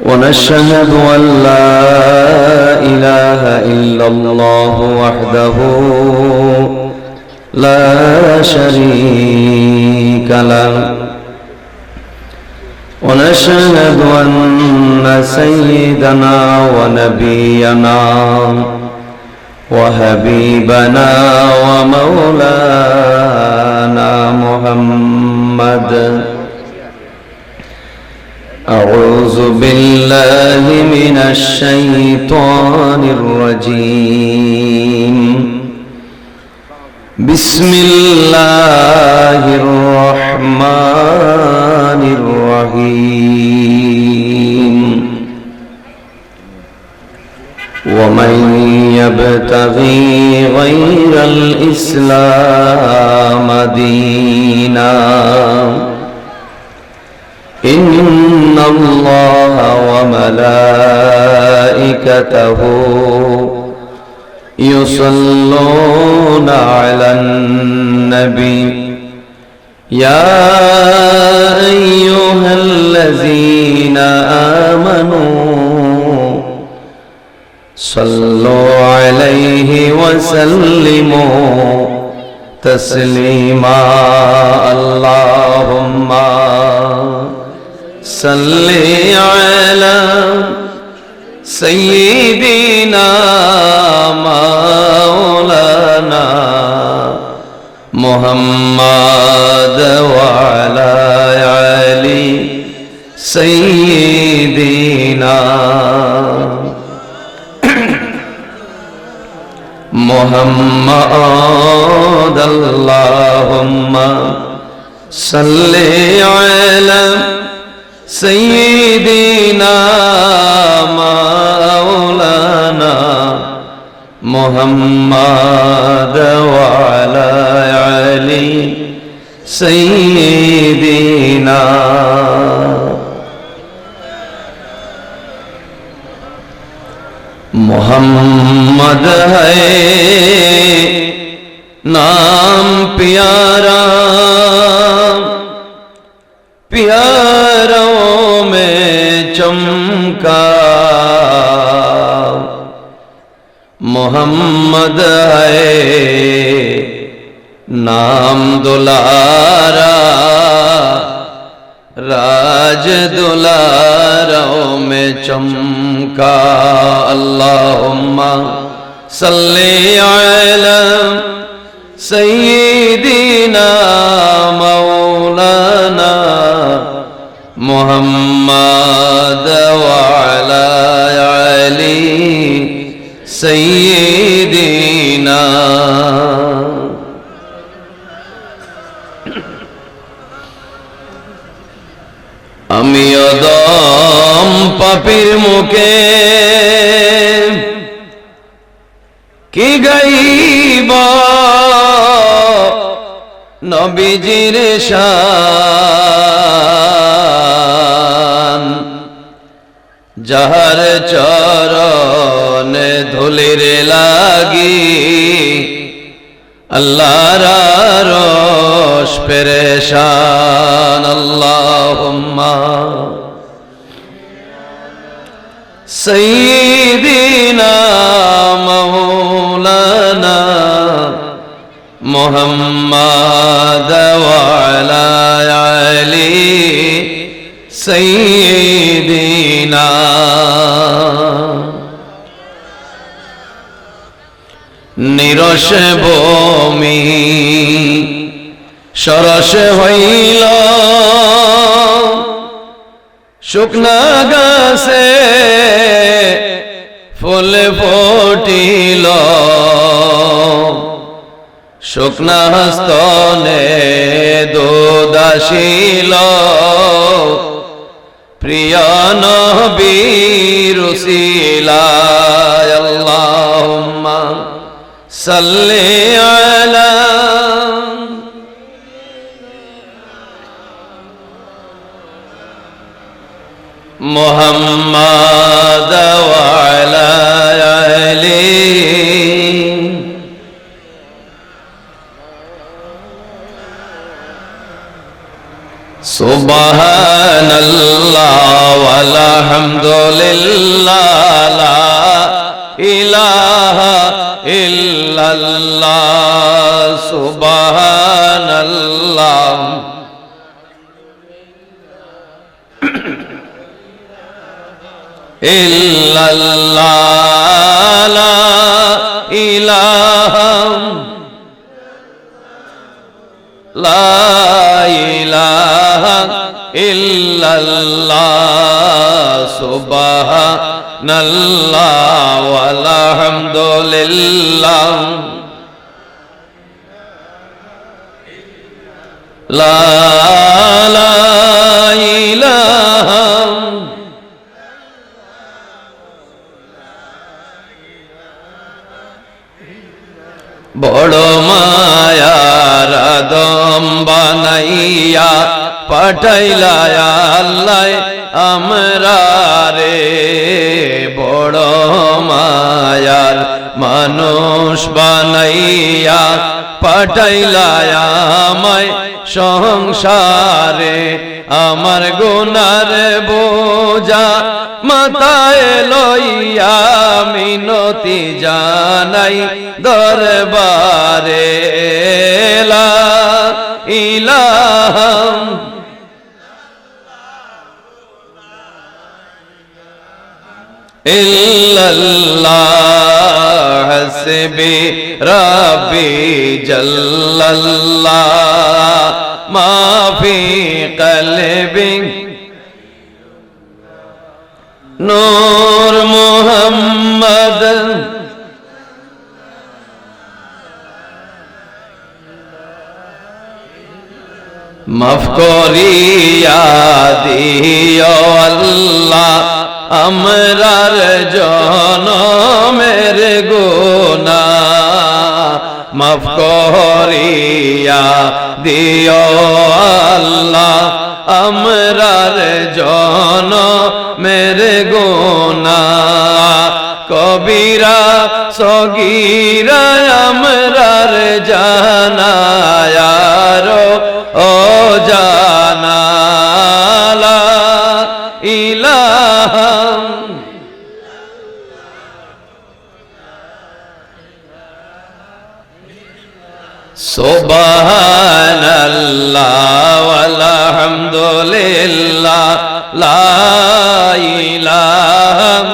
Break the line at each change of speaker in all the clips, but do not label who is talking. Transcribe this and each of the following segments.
ونشهد أن لا إله إلا الله وحده لا شريك له ونشهد أن سيدنا ونبينا وحبيبنا ومولانا محمد أعوذ بالله من الشيطان الرجيم بسم الله الرحمن الرحيم ومن يبتغي غير الإسلام دينا إن الله وملائكته يصلون على النبي يا أيها الذين آمنوا صلوا عليه وسلموا تسليما اللهم صل على سيدنا مولانا محمد وعلى علي سيدنا محمد اللهم صل على سيدنا مولانا محمد وعلى علي سيدنا मोहम्मद है नाम प्यारा प्यारों में चमका मोहम्मद है नाम दुलारा राज दुलारों में चमका अल्लाहुम्मा सल्ली अला सय्यिदिना मौलाना मुहम्मद व अला अली सय्यिदिना আমি অদম পাপীর মুখে কি গাইব নবীজির শান যাহার চরণে ধুলির লাগি আল্লাহর আরশ পেরেশান আল্লাহুম্মা সাইয়্যিদিনা মাওলানা মুহাম্মদ ওয়া আলা আলি সাইয়্যিদিনা নিরশ ভূমি সরস হইল শুকনা গাছে ফুল ফুটিল শুকনা স্তনে দুধ আসিল প্রিয় নবীর উসিলায় আল্লাহুম্মা সাল্লি আলা মুহাম্মাদ ওয়া আলা আলি সুবহানাল্লাহ ওয়ালহামদুলিল্লাহ লা ইলাহা ইল্লাল্লাহ সুবহানাল্লাহ ইল্লাল্লাহ লা ইলাহা লা ইলাহা ইল্লাল্লাহ সুবহানাল্লাহ ওয়ালহামদুলিল্লাহ লা ইলাহা বড় মায়ার আদম বানাইয়া পাঠাইলা আল্লাহ আমরা রে বড় মায়ার মানুষ বানাইয়া পাঠাইলা আমায় সংসারে আমার গুনার বোঝা মাথায় লইয়া মিনতি জানাই দরবারে লা ইলাহা ইল্লাল্লাহ হাসবি রাব্বি জাল্লাল্লাহ মা ফি কলবি নূর মুহাম্মদ মাফ করিয়া দিও আল্লাহ আমরার জনমের গুনাহ মাফ করিয়া দিও আল্লাহ আমরার জনমের গুনাহ কবিরা সগীরা আমরার জানায়ারো ও জানা লা ইলাহা সুবহানাল্লাহ ওয়ালহামদুলিল্লাহ লা ইলাহা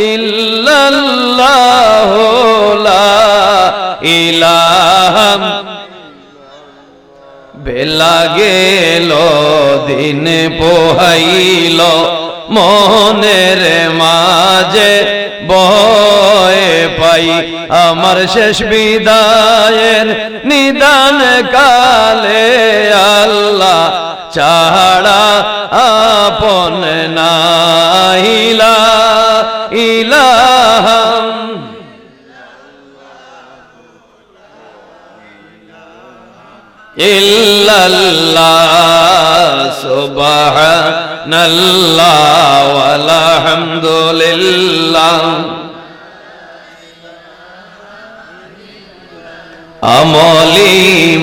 ইল্লাল্লাহ লা ইলাহা বেলা গেল দিন পোহাইল মনের মাঝে ভয় পাই আমার শেষ বিদায়ের নিদান কালে আল্লাহ ছাড়া আপন নাইলা ইলাহা ইল্লাল্লাহ সুবহানাল্লাহ ওয়ালহামদুলিল্লাহ আমলি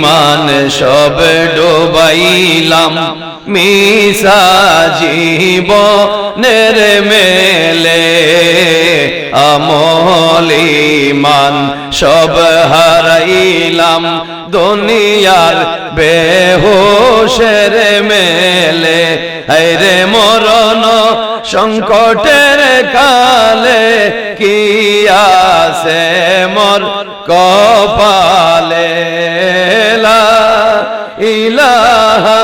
মান সব ডুবাইলাম মিশা জীবনের মেলে আমলি মান সব হারাইলাম দুনিয়ার বেহুশের মেলে হায়রে মরণ সংকটের কালে কি আছে মোর কপালে লা ইলাহা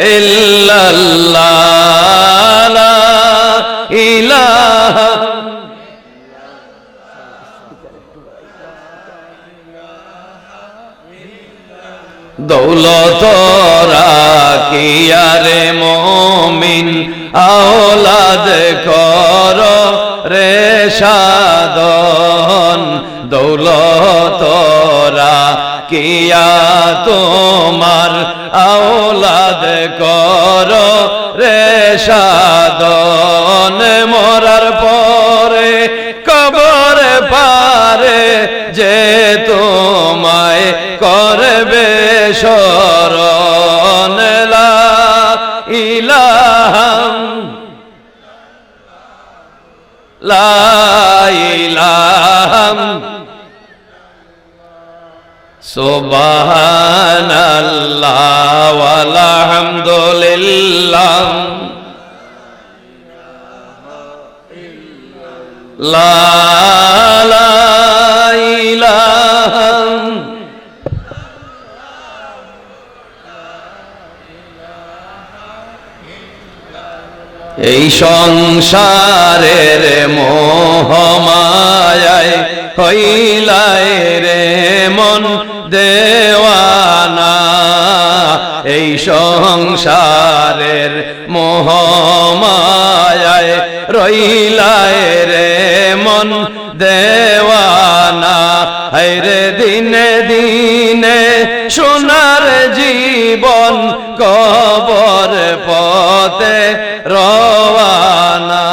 ইল্লাল্লাহ লা ইলাহা দৌলত রাখিয়ারে মুমিন আওলাদ কর রে সাধন দৌলত রাখিয়া তোমার আওলাদ কর রে সাধন মোর লা ইলাহা সুবহানাল্লাহ ওয়ালহামদুলিল্লাহ লা ইলাহা এই সংসারের মোহমায়ায় হইলায় রে মন দেওয়ানা এই সংসারের মোহমায়ায় রইলায় রে মন দেওয়ানা হায়রে দিনে দিনে সোনার জীবন কবর পথে রওয়ানা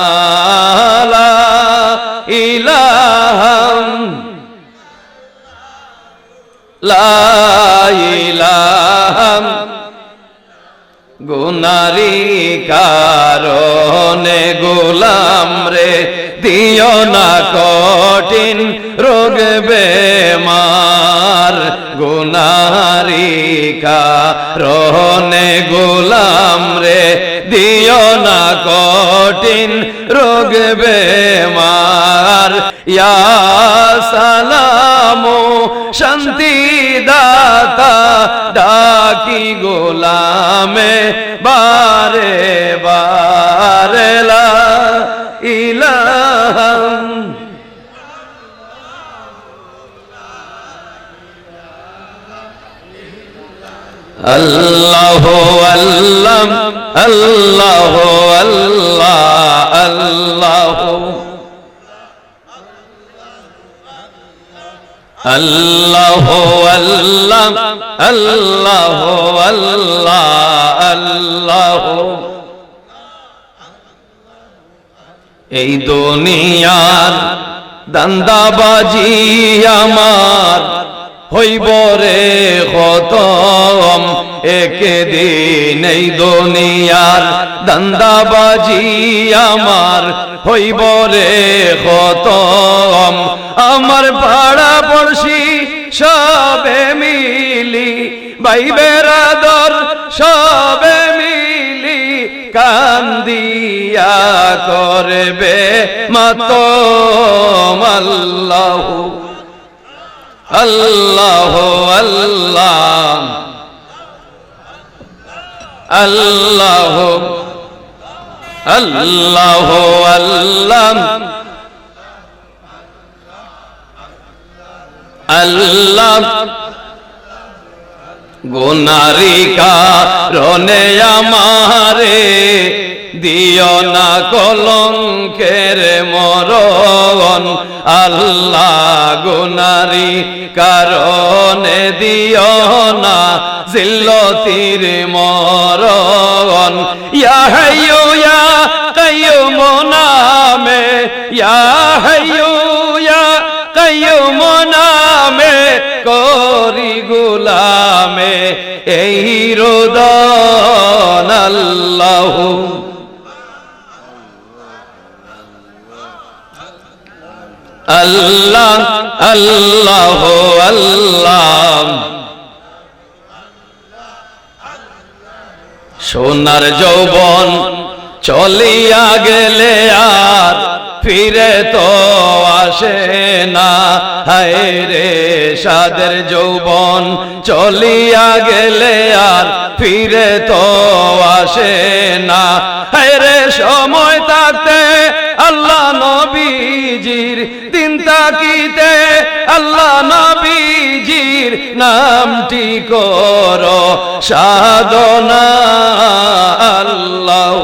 লা ইলাহা লা ইলাহা গুনারি কারণে গোলাম রে দিও না কঠিন রোগ বেমার গুনারি কারণে গোলাম রে দিও না কঠিন রোগ বেমার ইয়া সালামু শান্তি দাতা ডাকি গোলামে বারে বারে লা ইলাহা আল্লাহ আল্লাহ আল্লাহ আল্লাহ আল্লাহ আল্লাহ আল্লাহ আল্লাহ আল্লাহ আল্লাহ এই দুনিয়ার দান্দাবাজি আমার হইব রে খতম একদিন এই দুনিয়ার দান্দাবাজি আমার হইব রে খতম আমার পাড়া পড়শি সবে মিলি ভাই বেরাদর সবে মিলি কান্দিয়া করবে মাতম আল্লাহ আল্লাহ আল্লাহ আল্লাহ আল্লাহ আল্লাহ আল্লাহ গুনারি কারণে আমারে দিও না কলঙ্কের মরণ আল্লাহ গুনারি কারণে দিও না জিল্লতির মরণ ইয়া হাইয়ু ইয়া কাইয়ুম নামে ইয়া হাইয়ু ইয়া কাইয়ুম নামে করি গোলামে এই রোদন আল্লাহ আল্লাহ আল্লাহ আল্লাহ সোনার যৌবন চলিয়া গেলে আর ফিরে তো আসে না হায় রে সাদের যৌবন চলিয়া গেলে আর ফিরে তো আসে না হায় রে সময় থাকতে আল্লাহ নবীজির দিন তাকিতে আল্লাহ নবীজির নামটি করো সাধনা আল্লাহ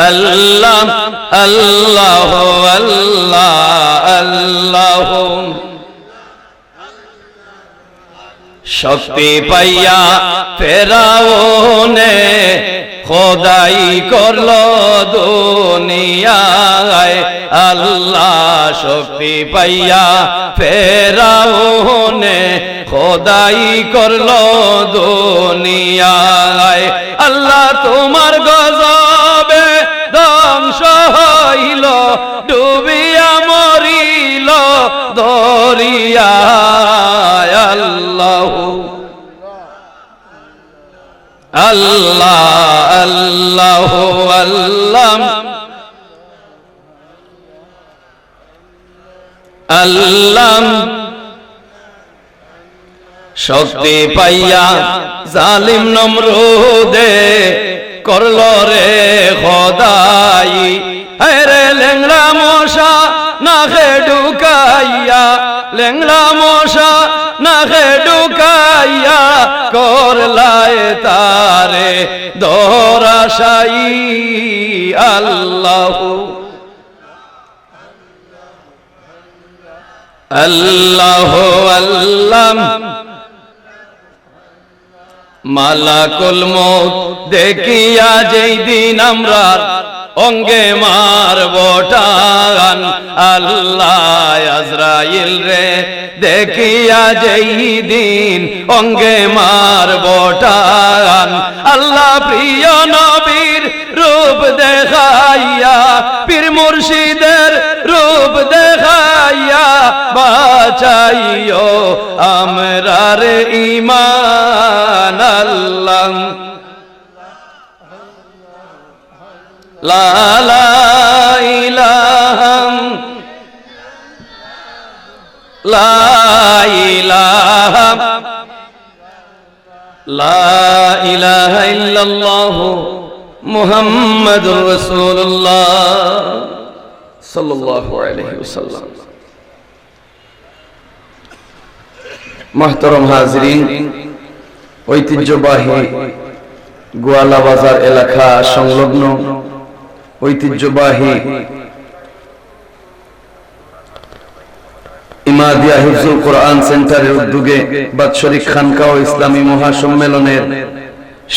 আল্লাহ আল্লাহ আল্লাহ আল্লাহ শক্তি পাইয়া ফেরাউনে খোদাই করলো দুনিয়ায় আল্লাহ শক্তি পাইয়া ফেরাউনে খোদাই করলো দুনিয়ায় আল্লাহ তোমার গজবে ধ্বংস হইল ডুবিয়া মরিল দরিয়ায় আল্লাহ আল্লাহ আল্লাহ আল্লাহ আল্লাহ শক্তি পাইয়া জালিম নমরুদে করলো রে খোদাই রে লেংড়া মশা নাকে ঢুকাইয়া লেংড়া মশা নাকে ঢুকাইয়া করলায় তারে দরাশাই আল্লাহ আল্লাহ আল্লাহ মালাকুল মউত দেখিয়া যেই দিন আমরা অঙ্গে মারব টান আল্লাহ আজরাইল রে দেখিয়া যেই দিন অঙ্গে মারব টান আল্লাহ প্রিয় নবীর রূপ দেখাইয়া পীর মুর্শিদের রূপ দেখাইয়া বাঁচাইও আমরার ঈমান আল্লাহ লা লা ইলাহা লা ইলাহা লা ইলাহা ইল্লাল্লাহ মুহাম্মাদুর রাসূলুল্লাহ সাল্লাল্লাহু আলাইহি ওয়াসাল্লাম। মুহতারাম হাজিরিন, ঐতিহ্যবাহী গোয়ালা বাজার এলাকা সংলগ্ন ঐতিহ্যবাহী ইমাদিয়া হিফজুল কোরআন সেন্টারের উদ্যোগে বাৎসরিক খানকা ও ইসলামী মহাসম্মেলনের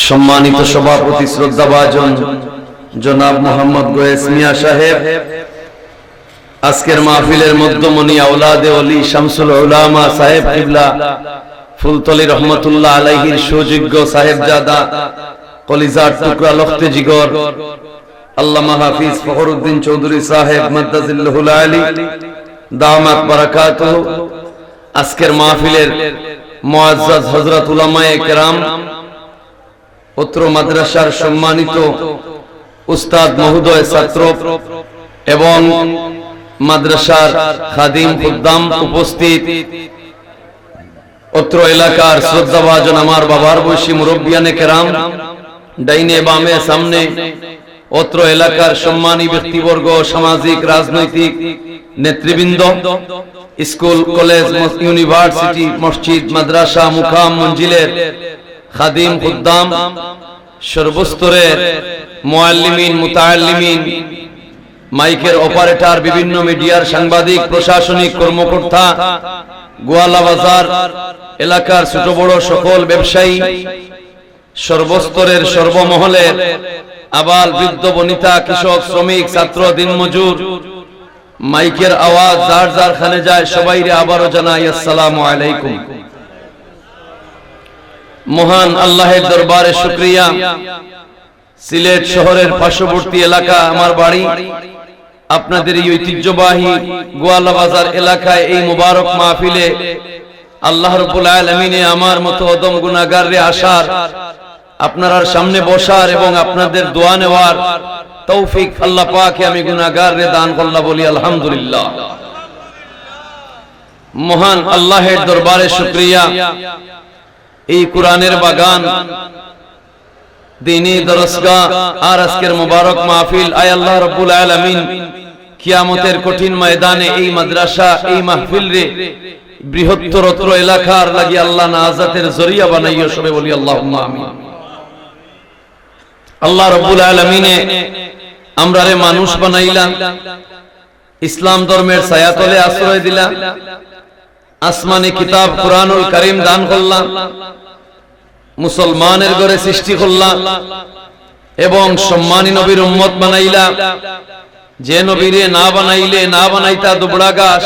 সম্মানিত সভাপতি শ্রদ্ধাভাজন জনাব মোহাম্মদ গোয়েস মিয়া সাহেব, আজকের মাহফিলের মধ্যমণি আওলাদে ওলি শামসুল উলামা সাহেব কিবলা ফুলতলি রহমতুল্লাহ আলাইহির সুযোগ্য সাহেবজাদা কলিজার টুকরা লখতে জিগর আল্লামা হাফিজ ফখরুদ্দিন চৌধুরী সাহেব মাদ্দাজিল্লাহুল আলী দামাত বারাকাতুহু, আজকের মাহফিলের মুআজ্জাজ হযরত উলামায়ে কেরাম, অত্র মাদ্রাসার সম্মানিত উস্তাদ মহোদয়, ছাত্র এবং মাদ্রাসার খাদিম খুদ্দাম উপস্থিত, অত্র এলাকার শ্রদ্ধাভাজন আমার বাবার বয়সী মুরব্বিয়ানে কেরাম, ডাইনে বামে সামনে অত্র এলাকার সম্মানী ব্যক্তিবর্গ, সামাজিক রাজনৈতিক নেতৃবৃন্দ, স্কুল কলেজ ইউনিভার্সিটি মসজিদ মাদ্রাসা মুকাম মঞ্জিলের খাদিম খুদ্দাম, সর্বস্তরের মুআল্লিমিন মুতাআল্লিমিন, মাইকের অপারেটর, বিভিন্ন মিডিয়ার সাংবাদিক, প্রশাসনিক কর্মকর্তা, গোয়ালা বাজার এলাকার ছোট বড় সকল ব্যবসায়ী, সর্বস্তরের সর্বমহলের আবাল বৃদ্ধ বনিতা, কৃষক শ্রমিক ছাত্র দিনমজুর, মাইকের আওয়াজ যার যার খানে যায় সবাইরে আবারও জানাই আসসালামু আলাইকুম। মহান আল্লাহের দরবারে শুকরিয়া, সিলেট শহরের পার্শ্ববর্তী এলাকা আমার বাড়ি, আপনাদের এই ঐতিহ্যবাহী গোয়ালা বাজার এলাকায় এই মুবারক মাহফিলে আল্লাহ রাব্বুল আলামিনে আমার মতো অদম গুনাহগারে আসার, আপনার সামনে বসার এবং আপনাদের দোয়া নেওয়ার তৌফিক আল্লাহ পাকে আমি গুনাহগারে দান করলাম, বলি আলহামদুলিল্লাহ। মহান আল্লাহের দরবারে শুকরিয়া, এই কোরআনের বাগান, দ্বীনি দরসগাহ আর আজকের মুবারক মাহফিল, আয় আল্লাহ রাব্বুল আলামিন কিয়ামতের কঠিন ময়দানে এই মাদ্রাসা, এই মাহফিল রে বৃহত্তর এলাকার লাগি আল্লাহ নাজাতের জরিয়া বানাইও, সবে বলি আল্লাহুম্মা আমিন। আল্লাহ রাব্বুল আলামিনে আমরারে মানুষ বানাইলা, ইসলাম ধর্মের ছায়াতলে আশ্রয় দিলা, আসমানি কিতাব কুরআনুল কারীম দান করলা, মুসলমানের ঘরে সৃষ্টি করলা, এবং সম্মানী নবীর উম্মত বানাইলা। যে নবীরে না বানাইলে না বানাইতা দুবড়া গাছ,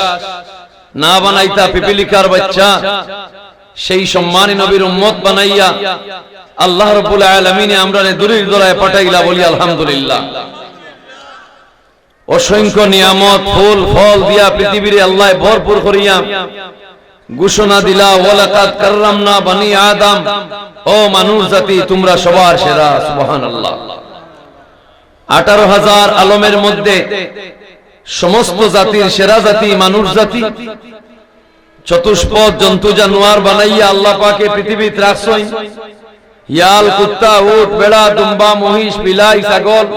না বানাইতা পিপিলিকার বাচ্চা, সেই সম্মানী নবীর উম্মত বানাইয়া আল্লাহ রাব্বুল আলামিনে আমরারে দূরের দরায় পাঠাইলা। বলি আলহামদুলিল্লাহ। অসংখ্য নিয়ামত ফুল ফল দিয়া পৃথিবীরে আল্লাহ ভরপুর করিয়া ঘোষণা দিলা, ওয়ালাকাদ কাররামনা বানি আদম, ও মানুষ জাতি তোমরা সবার সেরা। সুবহানাল্লাহ। 18,000 আলমের মধ্যে সমস্ত জাতির সেরা জাতি মানুষ জাতি। চতুষ্পদ জন্তু জানোয়ার বানাইয়া আল্লাহ পাকে পৃথিবীতে রাখছেন। হিয়াল, কুত্তা, উট, বেড়া, দুম্বা, মহিষ, বিলাই, ছাগল,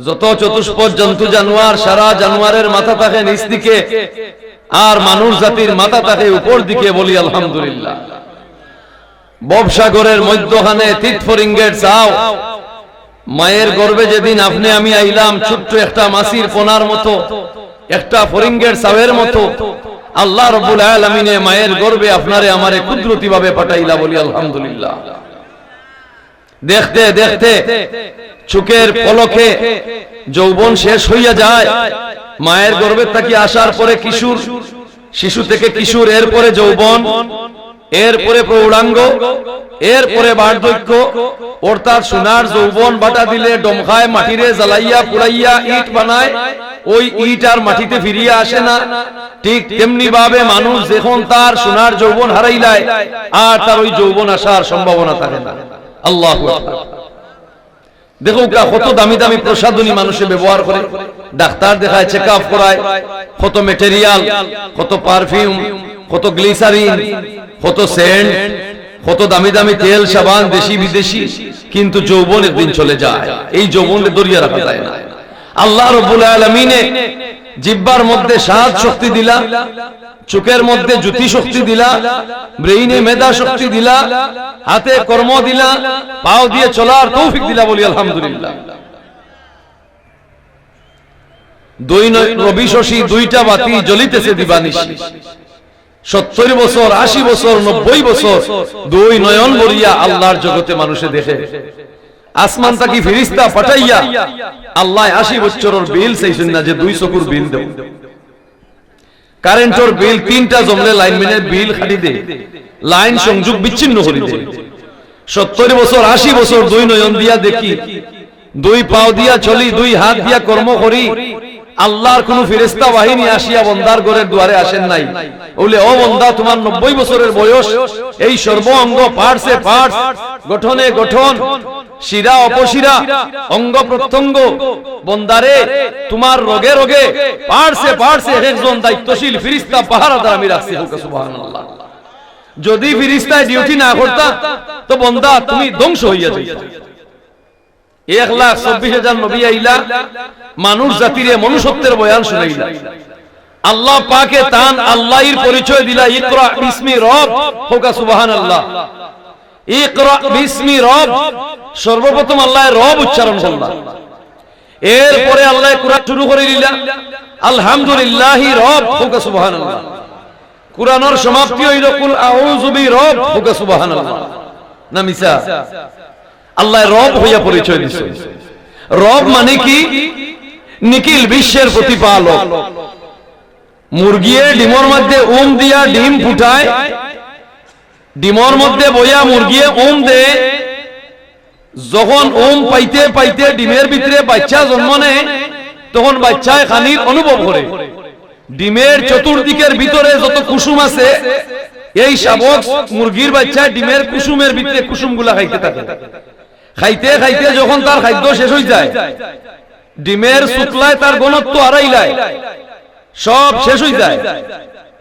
যত চতুষ্পদ জন্তু জানোয়ার, সারা জানোয়ারের মাথা থাকে নিচ দিকে, আর মানুষ জাতির মাথা থাকে উপর দিকে। বলি আলহামদুলিল্লাহ। ববসাগরের মধ্যখানে তীর্থফরিঙ্গের চাও, মায়ের গর্ভে যেদিন আপনি আমি আইলাম, ছোট্ট একটা মাছির পোনার মতো, একটা ফরিঙ্গের চাওয়ের মতো আল্লাহ রাব্বুল আলামিনে মায়ের গর্ভে আপনারে আমারে কুদরতি ভাবে পাঠাইলা। বলি আলহামদুলিল্লাহ। দেখতে দেখতে চোখের পলকে যৌবন শেষ হইয়া যায়। মায়ের গর্ভে থেকে আসার পরে কিশোর, শিশু থেকে কিশোর, এরপরে যৌবন, এরপরে প্রৌঢ়াঙ্গ, এরপরে বার্ধক্য। অর্থাৎ সোনার যৌবন বাটা দিলে ডমখায়, মাটিরে জ্বালাইয়া পুড়াইয়া ইট বানায়, ওই ইট আর মাটিতে ফিরিয়ে আসে না। ঠিক তেমনি ভাবে মানুষ যখন তার সোনার যৌবন হারাইলায়, আর তার ওই যৌবন আসার সম্ভাবনা থাকে না। আল্লাহু আকবার। দেখো কত দামি দামি প্রসাধনী মানুষে ব্যবহার করে, ডাক্তার দেখায়, চেক আপ করায়, কত মেটেরিয়াল, কত পারফিউম, কত গ্লিসারিন, কত সেন্ট, কত দামি দামি তেল সাবান দেশি বিদেশি, কিন্তু যৌবন একদিন চলে যায়। এই যৌবনে দরিয়া রাখা যায় না। আল্লাহ রাব্বুল আলামিনে জিহ্বার মধ্যে স্বাদ শক্তি দিলা, চোখের মধ্যে জ্যোতি শক্তি দিলা, ব্রেইনে মেধা শক্তি দিলা, হাতে কর্ম দিলা, পাও দিয়ে চলার তৌফিক দিলা। বলি আলহামদুলিল্লাহ। দুই রবি শশী দুইটা বাতি জ্বলিতেছে দিবানিশি। 70 বছর, 80 বছর, 90 বছর দুই নয়ন ভরিয়া আল্লাহর জগতে মানুষে দেখে। আসমান থেকে ফেরেশতা পাঠাইয়া আল্লাহ 80 বছরের বিল চাইছেন না যে 2 চকুর বিল দেব। কারেন্টর বিল 3টা জমলে লাইনম্যানের বিল খাটি দে, লাইন সংযোগ বিচ্ছিন্ন করে দে। 70 বছর, 80 বছর দুই নয়ন দিয়া দেখি, দুই পাও দিয়া চলি, দুই হাত দিয়া কর্ম করি। আল্লাহর কোন ফেরেশতা বাহিনী আসিয়া বন্দার ঘরের দুয়ারে আসেন নাই। বলে, ও বন্দা, তোমার 90 বছরের বয়স, এই সর্ব অঙ্গ পার্টসে পার্টস, গঠনে গঠন, শিরা অপশিরা, অঙ্গ প্রত্যঙ্গ, বন্দারে তোমার রোগে রোগে পার্টসে পার্টসে একজন দায়িত্বশীল ফেরেশতা পাহারাদার আমি রাখছি। সুবহানাল্লাহ। যদি ফেরেশতায় ডিউটি না করতা তো বন্দা তুমি ধ্বংস হইয়া যাইতা। 1,24,000 নবী আইলা, মানুষ জাতিরে মনুষ্যত্বের বয়ান শুনাইলা। আল্লাহ পাকে তান আল্লাহর পরিচয় দিলা। ইকরা বিসমি রব, হোকা সুবহানাল্লাহ। ইকরা বিসমি রব, সর্বপ্রথম আল্লাহর রব উচ্চারণ করলা। এরপরে আল্লাহ কুরআন শুরু করে দিলা, আলহামদুলিল্লাহি রব, হোকা সুবহানাল্লাহ। কুরআনের সমাপ্তি হইল কুল আউযু বিরব, হোকা সুবহানাল্লাহ। না মিছা? আল্লাহ রব হইয়া পরিচয় দিছে। রব মানে কি? নিখিল বিশ্বের প্রতিপালক। মুরগিয়ে ডিমর মধ্যে দিয়া ডিম ফুটায়, ডিমর মধ্যে বইয়া মুরগিয়ে দে। যখন পাইতে পাইতে ডিমের ভিতরে বাচ্চা জন্ম নেয়, তখন বাচ্চায় খানির অনুভব করে। ডিমের চতুর্দিকের ভিতরে যত কুসুম আছে, এই শাবক মুরগির বাচ্চায় ডিমের কুসুমের ভিতরে কুসুমগুলা খাইতে থাকে। খাইতে খাইতে যখন তার খাদ্য শেষ হয়ে যায়, ডিমের শুক্লায় তার ঘনত্ব হারাইলায়, সব শেষ হয়ে যায়,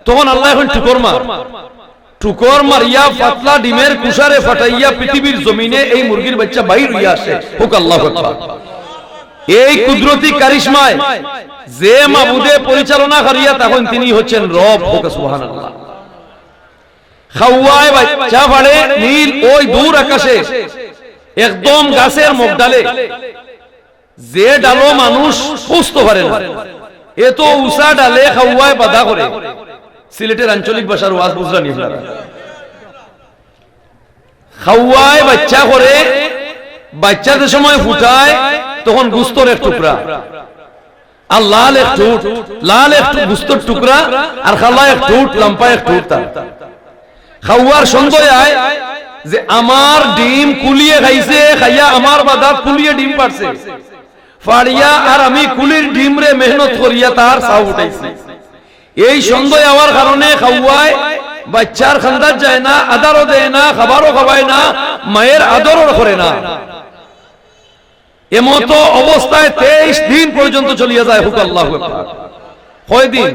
তখন আল্লাহ এখন টুকর মারিয়া পাতলা ডিমের কুসারে ফাটাইয়া পৃথিবীর জমিনে এই মুরগির বাচ্চা বাইর হইয়া আসে। হোক আল্লাহু আকবার। এই কুদরতি কারিশমায় যে মাবুদে পরিচালনা করিয়া, তখন তিনি হচ্ছেন রব। হোক সুবহানাল্লাহ। খাওয়ায় বাচ্চা ফাড়ে নীল ওই দূর আকাশে, একদম গাছের মুখ ডালে, যে ডালো মানুষ পুষতে পারে না, এত উষা ডালে খাওয়ায় বাধা করে। সিলেটের আঞ্চলিক ভাষার ওয়াজ বুঝরা নি আপনারা? খাওয়ায় বাচ্চা করে বাচ্চাদের সময় ফুটায় তখন গুস্তর এক টুকরা, আর লাল এক ঠোঁট, লাল এক গুস্তর টুকরা, আর খালা এক ঠোঁট, লম্বা এক ঠোঁট। খাওয়ার সন্দেহ আয় যে আমার ডিম কুলিয়ে খাইছে, খাইয়া আমার বাদা কুলিয়ে ডিম পারছে, ফাড়িয়া আর আমি কুলির ডিম রে মেহনত করিয়া তার চাও উঠাইছি। এই সন্দেহ হওয়ার কারণে খাওয়ায় বাচ্চার খান্দার যায় না, আদারও দেয় না, খাবারও খাওয়ায় না, মায়ের আদরও করে না। এমতো অবস্থায় 23 দিন পর্যন্ত চলিয়া যায়। হুক আল্লাহু আকবার। কয় দিন?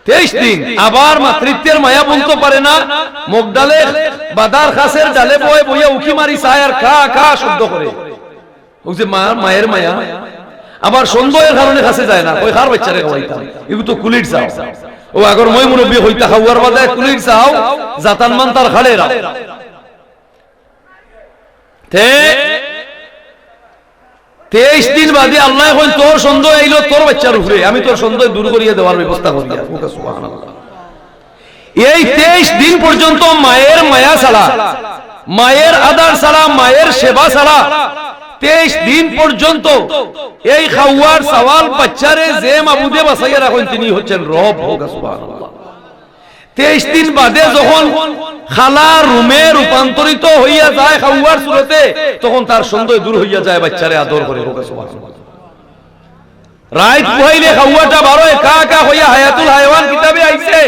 23 দিন। আবার মাতৃত্বের মায়া বলতে পারে না, মুখ ডালে বাদার খাসের ডালে বয়ে বইয়া উকি মারি চায় আর খা খা শব্দ করে। মায়ের মায়া। আবার সন্দেহের কারণে কাছে যায় না, ওই খার বাচ্চারে খাওয়াইতাম, এগুলো তো কুলির চাও। ও আগর মই মুরব্বী হইতা খাওয়ার বাদে কুলির চাও জাতান মান তার খাড়ে রাও। 23 দিন বাদে আল্লাহ কইন তোর সন্দেহ আইলো তোর বাচ্চার উপরে, আমি তোর সন্দেহ দূর করিয়ে দেওয়ার ব্যবস্থা করিয়া। সুবহানাল্লাহ। এই 23 দিন পর্যন্ত মায়ের মায়া ছাড়া, মায়ের আদর ছাড়া, মায়ের সেবা ছাড়া 23 দিন পর্যন্ত এই খাওয়ার সওয়াল বাচ্চারে যে মাবুদে বাসাইয়া রাখেন তিনি হচ্ছেন রব। সুবহানাল্লাহ। 23 দিন বাদে যখন খালা রুমে রূপান্তরিত হইয়া যায় খাওয়ার সুরতে, তখন তার সন্দেহ দূর হইয়া যায়, বাচ্চারে আদর করে। সুবহানাল্লাহ। রাইত পহলে খাওয়াটা বারোয় কা কা হইয়া হায়াতুল হায়াওয়ান কিতাবে আইছে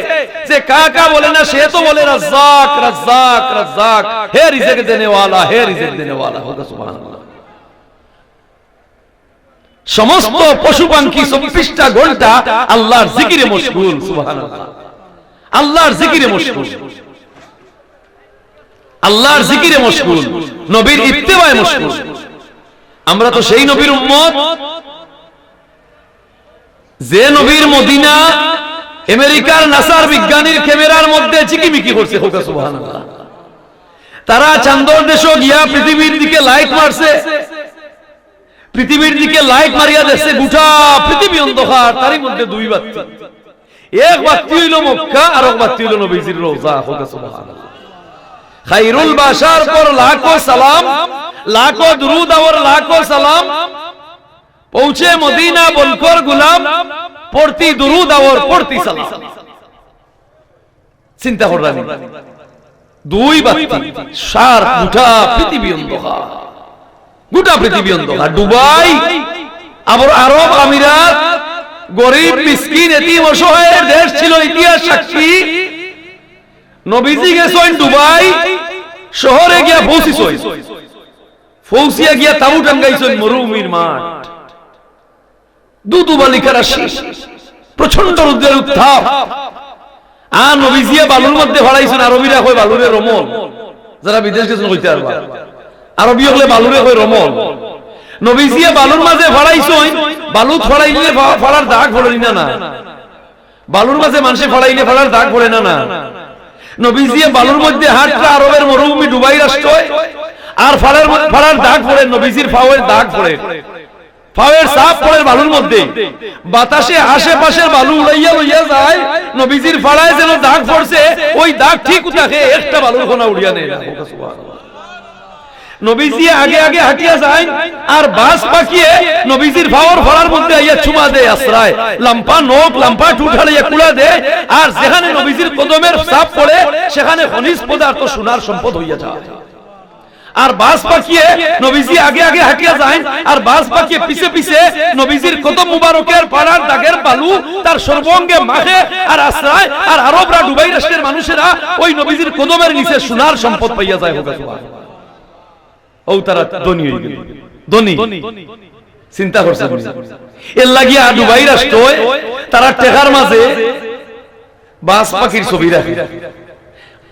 যে কা কা বলে না, সে তো বলে রাজ্জাক রাজ্জাক রাজ্জাক, হে রিজিক দেনে ওয়ালা, হে রিজিক দেনে ওয়ালা। সুবহানাল্লাহ। সমস্ত পশু পাখি 24টা ঘন্টা আল্লাহর জিকিরে মশগুল। সুবহানাল্লাহ। আল্লাহর জিকিরে মশগুল, আল্লাহর জিকিরে মশগুল, নবীর ইত্তেবায় মশগুল। আমরা তো সেই নবীর উম্মত যে নবীর মদিনা আমেরিকার নাসার বিজ্ঞানীর ক্যামেরার মধ্যে চিকিমিকি করছে। সুবহানাল্লাহ। তারা চাঁদর দেশে গিয়া পৃথিবীর দিকে লাইট মারছে, পৃথিবীর দিকে লাইট মারিয়া দেখছে গোটা পৃথিবী অন্ধকার, তারই মধ্যে দুই বাতি, এক বাতি হইল মক্কা আর এক বাতি হইল নবীজির রওজা। সুবহানাল্লাহ। খায়রুল বাশার পর লাখো সালাম, লাখো দুরুদ और লাখো সালাম, পৌঁছে মদিনা বলকর গুলাম, পড়তি দুরুদ और পড়তি সালাম। চিন্তা করলাম দুই বাতি, সার গোটা পৃথিবী অন্ধকার, গোটা পৃথিবী অন্ধকার। দুবাই আবার আরব আমিরাত গরিব মিসকিন এতিম অসহায়ের দেশ ছিল, ইতিহাস সাক্ষী। নবীজি গেছেন দুবাই শহরে গিয়া পৌঁছিছেন, পৌঁছিয়া গিয়া তাবু টাঙ্গাইছেন মরুভূমির মাঠ, দুধু বালিকার রাশি, প্রচন্ড রৌদ্রের উত্তাপ। আর নবীজি বালুর মধ্যে ফলাইছেন। আরবিরা কয় বালুরে রমল, যারা বিদেশ গেছেন কইতে পারবা, আরবি হলে বালুরে কয় রমল। নবীজি বালুর মাঝে ফলাইছেন, বালু ফলাইলে ফলার দাগ পড়ে না, না বালুর মাঝে মানুষে ফলাইলে ফলার দাগ পড়ে না, না নবীজি বালুর মধ্যে হাঁটটা, আরবের মরুভূমি দুবাই রাষ্ট্র, আর ফলার দাগ পড়ে, নবীজির ফাওয়ের দাগ পড়ে, ফাওয়ের সাপ পড়ে বালুর মধ্যে। বাতাসে আশেপাশের বালু উড়াইয়া লইয়া যায়, নবীজির ফাড়ায় যেন দাগ পড়ছে, ওই দাগ ঠিক থাকে, একটা বালুর কোনা উড়িয়া নেয় না। নবীজি আগে আগে হাঁটিয়া যায়, আর বাস পাকিয়ে নবীজির ফাওয়ার ফলার মধ্যে আইয়া চুমা দেয়, আশ্রয় লাম্পা নোক লাম্পা টুঠালিয়া কুড়া দেয়। আর যেখানে নবীজির কদমের ছাপ পড়ে সেখানে খনিজ পদার্থ সোনার সম্পদ হইয়া যায়। আর বাস পাকিয়ে নবীজি আগে আগে হাঁটিয়া যায়, আর বাস পাকিয়ে পিছে পিছে নবীজির কদম মুবারকের পাড়ার দাগের বালু তার সর্বঙ্গে মাখে আর আশ্রয়। আর আরবরা দুবাই রাষ্ট্রের মানুষেরা ওই নবীজির কদমের নিচে সোনার সম্পদ পাইয়া যায়। ও তারা ধনী হয়ে গেল, ধনী। চিন্তা করছে এর লাগিয়া দুবাই রাষ্ট্র তারা টেকার মাঝে বাস পাখির ছবি রাখে।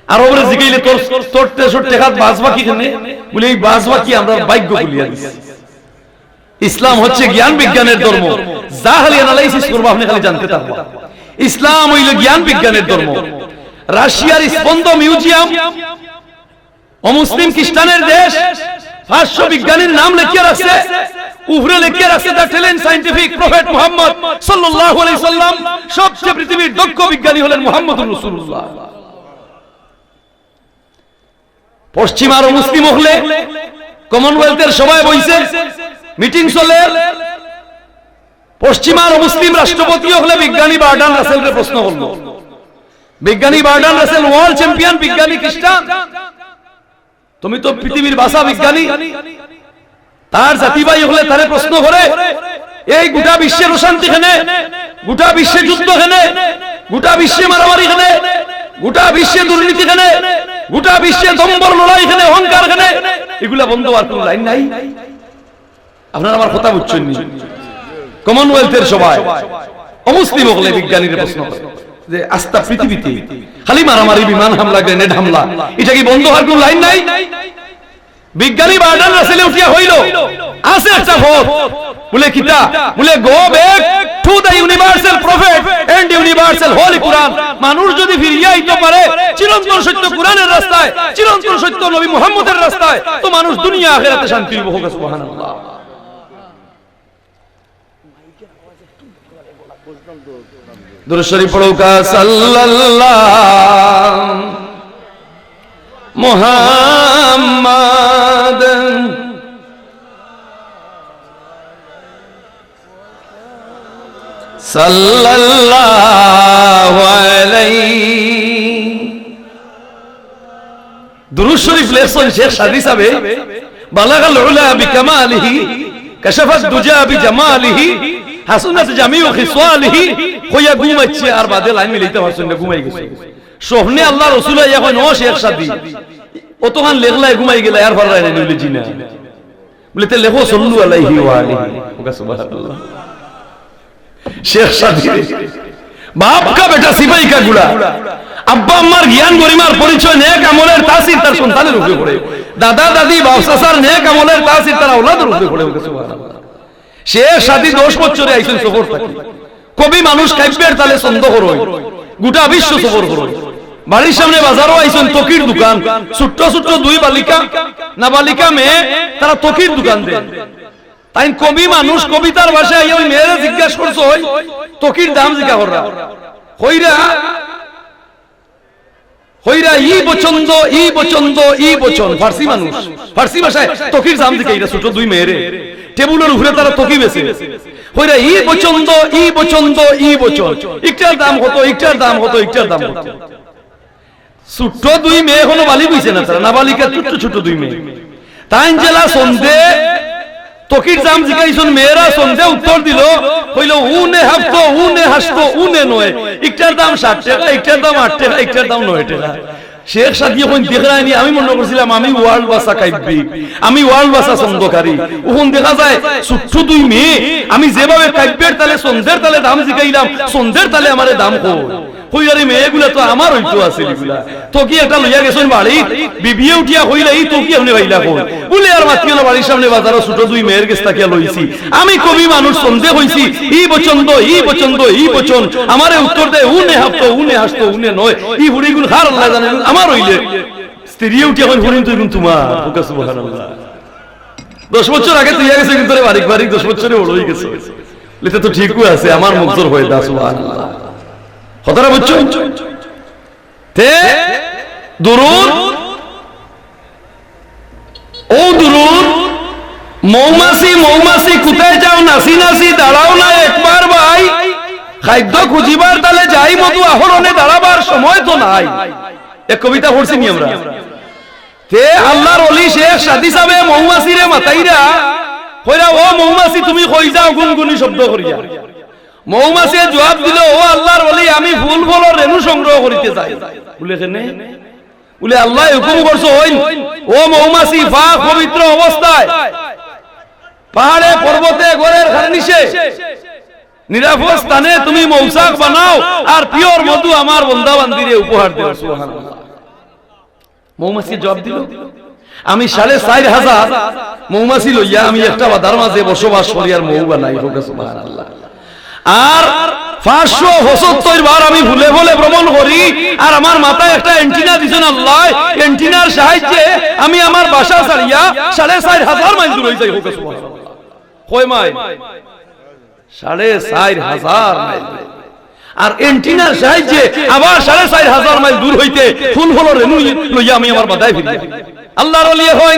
আরবরা জিগাইলে তোর তোর 63 টাকার বাস পাখি কেনে? বলে এই বাস পাখি আমরা ভাগ্য বলিয়া দিছি। ইসলাম হচ্ছে জ্ঞান বিজ্ঞানের ধর্ম, যা খালি অ্যানালাইসিস করব আপনি খালি জানতে থাকবেন। ইসলাম হইল জ্ঞান বিজ্ঞানের ধর্ম। রাশিয়ার স্পন্দ মিউজিয়াম অমুসলিম খ্রিস্টানের দেশ, 500 বিজ্ঞানীর নাম লিখিয়ে রাখছে, উপরে লিখিয়ে রাখছে the talent scientific prophet Muhammad সাল্লাল্লাহু আলাইহি সাল্লাম। সবচেয়ে পৃথিবীর দক্ষ বিজ্ঞানী হলেন মুহাম্মদুর রাসূলুল্লাহ। পশ্চিম আর মুসলিম হলে কমনওয়েলথের সবাই বইছে, মিটিং চলে, পশ্চিমার মুসলিম রাষ্ট্রপতি হলে বিজ্ঞানী বার্ট্রান্ড রাসেলের প্রশ্ন করলো। বিজ্ঞানী বার্ট্রান্ড রাসেল ওয়ার্ল্ড চ্যাম্পিয়ন বিজ্ঞানী খ্রিস্টান, তুমি তো পৃথিবীর ভাষা বিজ্ঞানী, তার জাতি ভাই হলে তারে প্রশ্ন করে এই গোটা বিশ্বের অশান্তি কেনে, গোটা বিশ্বে যুদ্ধ কেনে, গোটা বিশ্বে মারামারি কেনে, গোটা বিশ্বে দুর্নীতি কেনে, গোটা বিশ্বে দম্বর লড়াই কেনে, অহংকার কেনে, এগুলা বন্ধ হওয়ার কোন লাইন নাই? আপনারা আমার কথা বুঝছেন নি? কমনওয়েলথের সবাই অমুসলিম হলে বিজ্ঞানীরা প্রশ্ন করে যে আস্থা পৃথিবীতে খালি মারামারি, বিমান হামলা, গ্রেনেড হামলা, এটা কি বন্ধ হওয়ার কোন লাইন নাই? বিজ্ঞানী বার্ট্রান্ড রাসেলে উঠিয়া হইল আছে একটা ভোট, বলে কিতা, বলে go back to the universal prophet and universal holy কোরআন। মানুষ যদি ফিরিয়ে আইতে পারে চিরন্তন সত্য কোরআনের রাস্তায়, চিরন্তন সত্য নবী মুহাম্মদের রাস্তায়, তো মানুষ দুনিয়া আখিরাতে শান্তি পাবে। সুবহানাল্লাহ। দুরূদ শরীফ পড়ো কা সাল্লাল্লাহু মুহাম্মাদ সাল্লাল্লাহু আলাইহি। দুরূদ শরীফ লেখছেন শেখ সাদি সাহেব, বালাগাল উলা বিকামালিহি কাশাফাত দুজা বিজামালিহি হাসনাত জামিউ খিসওয়ালিহি। কইয়া ঘুমাইছে আর বাদে লাইন মিলাইতে পারছেন না, ঘুমাই গেছে। সোহনে আল্লাহ রাসূল এখন ও শেখ সাদি অতখান লেখলাই ঘুমাই গেল, আর ভালো লাইন নিলে জিনা বলে তে লেখো সাল্লু আলাইহি ওয়া আলিহি। ওকা সুবহানাল্লাহ। शेख सादी बाप का बेटा सिपाही का गुड़ा, अब्बा अम्मार ज्ञान गरिमार परिचय नेक আমলের তাসির তার সন্তানের উপরে পড়ে, দাদা দাদি বাপসাসার নেক আমলের তাসির তার আওলাদের উপরে পড়ে। সুবহানাল্লাহ। শেখ সাদি 10 বছরে আইছেন সফর থাকি, কবি মানুষ কাইবের তালে ছন্দ করই, গোটা বিশ্ব সফর করই। বাড়ির সামনে বাজারও আইছেন, তকির দোকান, ছোট ছোট দুই বালিকা নাবালিকা মেয়ে, তারা তকির দোকান দেন। তাই কবি মানুষ কবিতার ভাষায় ওই মেয়েরা জিজ্ঞাসা করছো ওই তকির দাম জিজ্ঞাসা করা হইরা হইরা ই বচন্দ ই বচন্দ ই বচন। ফার্সি মানুষ ফার্সি ভাষায় তকির দাম জিজ্ঞাসা, ছোট দুই মেয়েরে টেবিলের উপরে তারা তকি বেছে হইরা ই বচন্দ ই বচন্দ ই বচন। একটার দাম হতো, একটার দাম হতো, একটার দাম হতো। ছোট দুই মেয়ে হলো বালি বুঝছে না, তারা নাবালিকা ছোট ছোট দুই মেয়ে। তাই জেলা সন্ধে তকির দাম জিজ্ঞাসন, মেয়েরা সন্ধে উত্তর দিল হইল উনে হাসতো, উনে হাসতো, উনে নয়। একটার দাম 60 টাকা, একটার দাম 8 টাকা, একটার দাম 9 টাকা। শেখ সাদি এখন দেখায়নি, আমি মনে করছিলাম আমি ওয়ার্ল্ড ভাষা কাইবি, আমি ওয়ার্ল্ড ভাষা ছন্দকারী। ওখান দেখা যায় ছোট্ট দুই মেয়ে, আমি যেভাবে কাইবের তালে সন্ধ্যের তালে দাম জিগাইলাম, সন্ধ্যের তালে আমারে দাম কই হইয়ারে মেয়েগুলা তো আমার হইতো আছে এগুলা। তো কি একটা লইয়া গেছেন বাড়ি, বিবিয়ে উঠিয়া হইলা এই তো কি আপনি ভাইলা কই বলে আর মাতিও না, বাড়ির সামনে বাজারও ছোট দুই মেয়ের গেছ তাকিয়া লইছি। আমি কবি মানুষ সন্দেহ হইছি, ই বচন্দ ই বচন্দ ই বচন। আমারে উত্তর দেয় উনে হাসতো, উনে হাসতো, উনে নয়। ই হুড়িগুল খার আল্লাহ জানে আমার হইলে স্ত্রী উঠিয়া কই হুড়িন তুই তোমার। ওকা সুবহানাল্লাহ। 10 বছর আগে তুই গেছে কিন্তু বাড়ি বাড়ি 10 বছরে বড় হয়ে গেছে। এটা তো ঠিকই আছে, আমার মুখজোর হয়ে দা। সুবহানাল্লাহ। কথাটা বুঝছো? তে দুরুদ ও দুরুদ, মৌমাছি মৌমাছি কোথায় যাও, নাসি নাসি দাঁড়াও না একবার ভাই, খাদ্য খুঁজিবার তালে যাই মধু আহরণে দাঁড়াবার সময় তো নাই। এক কবিতা পড়ছি নি আমরা। তে আল্লাহর ওলি শেখ সাদি সাহেব মৌমাছি রে মাতাইরা কইরা, ও মৌমাছি তুমি কই যাও গুনগুনি শব্দ করিয়া। মৌমাছি জবাব দিল, ও আল্লাহর ওলি আমি ফুল ফলের রেণু সংগ্রহ করিতে যাই। বলে কেনে? বলে আল্লাহ হুকুম করছো ও মৌমাছি পাক পবিত্র অবস্থায় পাহাড়ে পর্বতে ঘরের নিচে নিরাপদ স্থানে তুমি মৌচাক বানাও আর পিওর মধু আমার বান্দা বান্দিরে উপহার দাও। সুবহানাল্লাহ। মৌমাছি জবাব দিল, আমি 4,500 মৌমাছি লইয়া আমি একটা বাদার মাঝে বসবাস করি আর মৌ বানাই। সুবহানাল্লাহ। আর 575 বার আমি ভুলে ভুলে ভ্রমণ করি, আর আমার মাথায় একটা এন্টিনা দিছেন আল্লাহ। এন্টিনার সাহায্যে আমি আমার বাসা ছাড়িয়া 4,500 মাইল দূর হয়ে যাই। কয় মাইল? 4,500 মাইল। আর এন্টিনার সাহায্যে আবার 4,500 মাইল দূর হইতে ফুল ফল রেণু লইয়া আমি আমার বাদায় ফিরি। আল্লাহর ওলি হই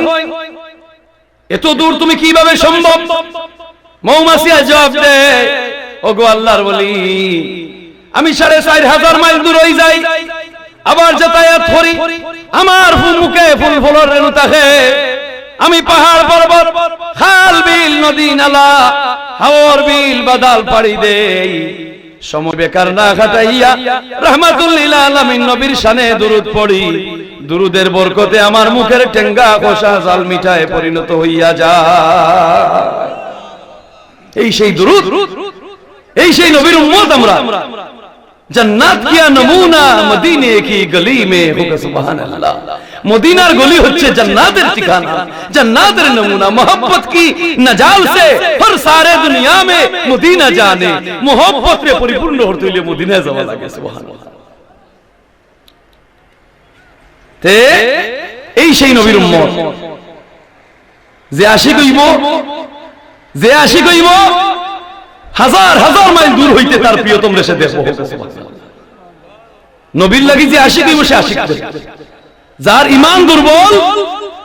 এত দূর তুমি কিভাবে সম্ভব? মৌমাছি জবাব দেয়, ওগো আল্লাহর ওলি, আমি ৪,৫০০ মাইল দূর হয়ে যাই, আবার যাতায়াত করি, আমার মুখে ফুল ফলর রেণু থাকে, আমি পাহাড় পর্বত, খাল বিল, নদী নালা, হাওর বিল বাদাল পাড়ি দেই, সময় বেকার না কাটাইয়া রাহমাতুল লিল আলামিন নবীর শানে দুরূদ পড়ি, দুরুদের বরকতে আমার মুখের টেঙ্গা কষা জাল মিঠায় পরিণত হইয়া যায়। এই সেই দুরুদ, এই সেই নবীর উম্মত আমরা। জান্নাত কিয়া নমুনা মদিনে কি গলি মে হোগা সুবহানাল্লাহ। মদিনার গলি হচ্ছে জান্নাতের ঠিকানা, জান্নাতের নমুনা। मोहब्बत की नजाल से हर सारे दुनिया में मदीना जाने, मोहब्बत में परिपूर्ण হতে হইলে মদিনায় যাওয়া লাগে। সুবহানাল্লাহ। তে এই সেই নবীর উম্মত যে আশিক হইব, যে আশিক হইব, হাজার হাজার মাইল দূর হইতে তার প্রিয়তম দেশে দেখব। নবীর লাগি যে আশিক হইব সে আশিক করবে। যার ঈমান দুর্বল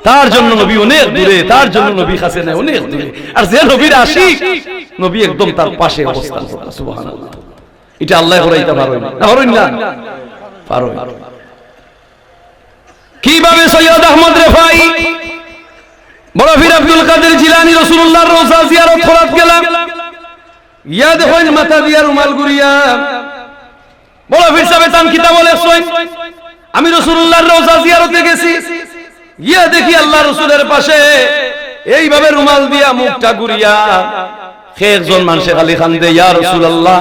তার জন্য নবী অনেক দূরে, তার জন্য নবী কাছে নাই, অনেক দূরে। আর যে নবীর আশিক, নবী একদম তার পাশে অবস্থান করে। সুবহানাল্লাহ। এটা আল্লাহ করাইতে পারেন না, পারেন না, পারেন। কিভাবে সৈয়দ আহমদ রেফাই, বড় পীর আব্দুল কাদের জিলানী রাসূলুল্লাহর রওজা জিয়ারত করাত গেলাম, ইয়া দেখেন মাথা দিয়া রুমাল গুরিয়া, বড় পীর সাহেব তান কিতাব লেখছেন, আমি রাসূলুল্লাহর রওজা জিয়ারতে গেছি, ইয়া দেখি আল্লাহর রাসূলের পাশে এইভাবে রুমাল দিয়া মুখটা গুরিয়া একজন মানুষে খালি খান দে, ইয়া রাসূলুল্লাহ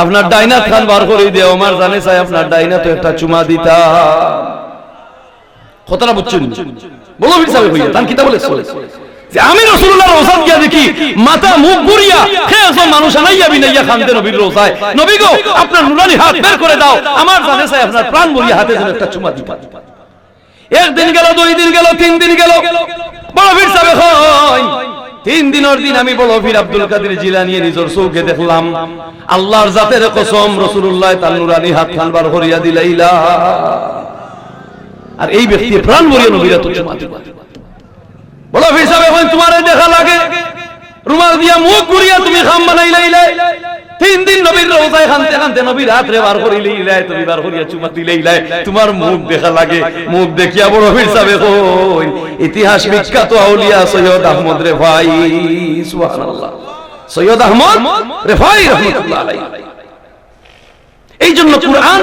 আপনার ডাইনাত খান বার করে দেও, আমার জানে চাই আপনার ডাইনাতে একটা চুমা দিতা। কতটা বুঝছেন? বলো পীর সাহেব হইয়া তান কিতাব লেখছেন যে আমি রাসূলুল্লাহর রওজা গিয়া দেখি মাথা মুখ ঘুরিয়া একজন মানুষ আনাইয়া বিনাইয়া খান্দে নবীর রওজায়, নবী গো আপনার নুরানি হাত বের করে দাও, আমার জানে চাই আপনার প্রাণ ভরিয়া হাতে যেন একটা চুমা দিবা। একদিন গেল, 2 দিন গেল, 3 দিন গেল, বড় পীর সাহেব কই 3 দিনের দিন আমি বড় পীর আব্দুল কাদের জিলানী নিজের চোখে দেখলাম আল্লাহর জাতের কসম রাসূলুল্লাহ তার নুরানি হাত খান বার করিয়া দিলাইলা, আর এই ব্যক্তি প্রাণ ভরিয়া নবীর হাতে চুমা দিবা। বড় পীর সাহেব এখন তোমারে দেখা লাগে রুমাল দিয়া মুখ ঘুরিয়া তুমি খাম বানাইলাইলে, 3 দিন নবীর রওজায় খানতে খানতে নবীর হাত রে বার করিলাইলাই, তুমি বার করিয়া চুমা দিলাইলাই, তোমার মুখ দেখা লাগে। মুখ দেখিয়া বড় পীর সাহেব কই ইতিহাস বিখ্যাত আউলিয়া সৈয়দ আহমদ রেফাই, সুবহানাল্লাহ, সৈয়দ আহমদ রেফাই রাহমাতুল্লাহ আলাইহি। এই জন্য কুরআন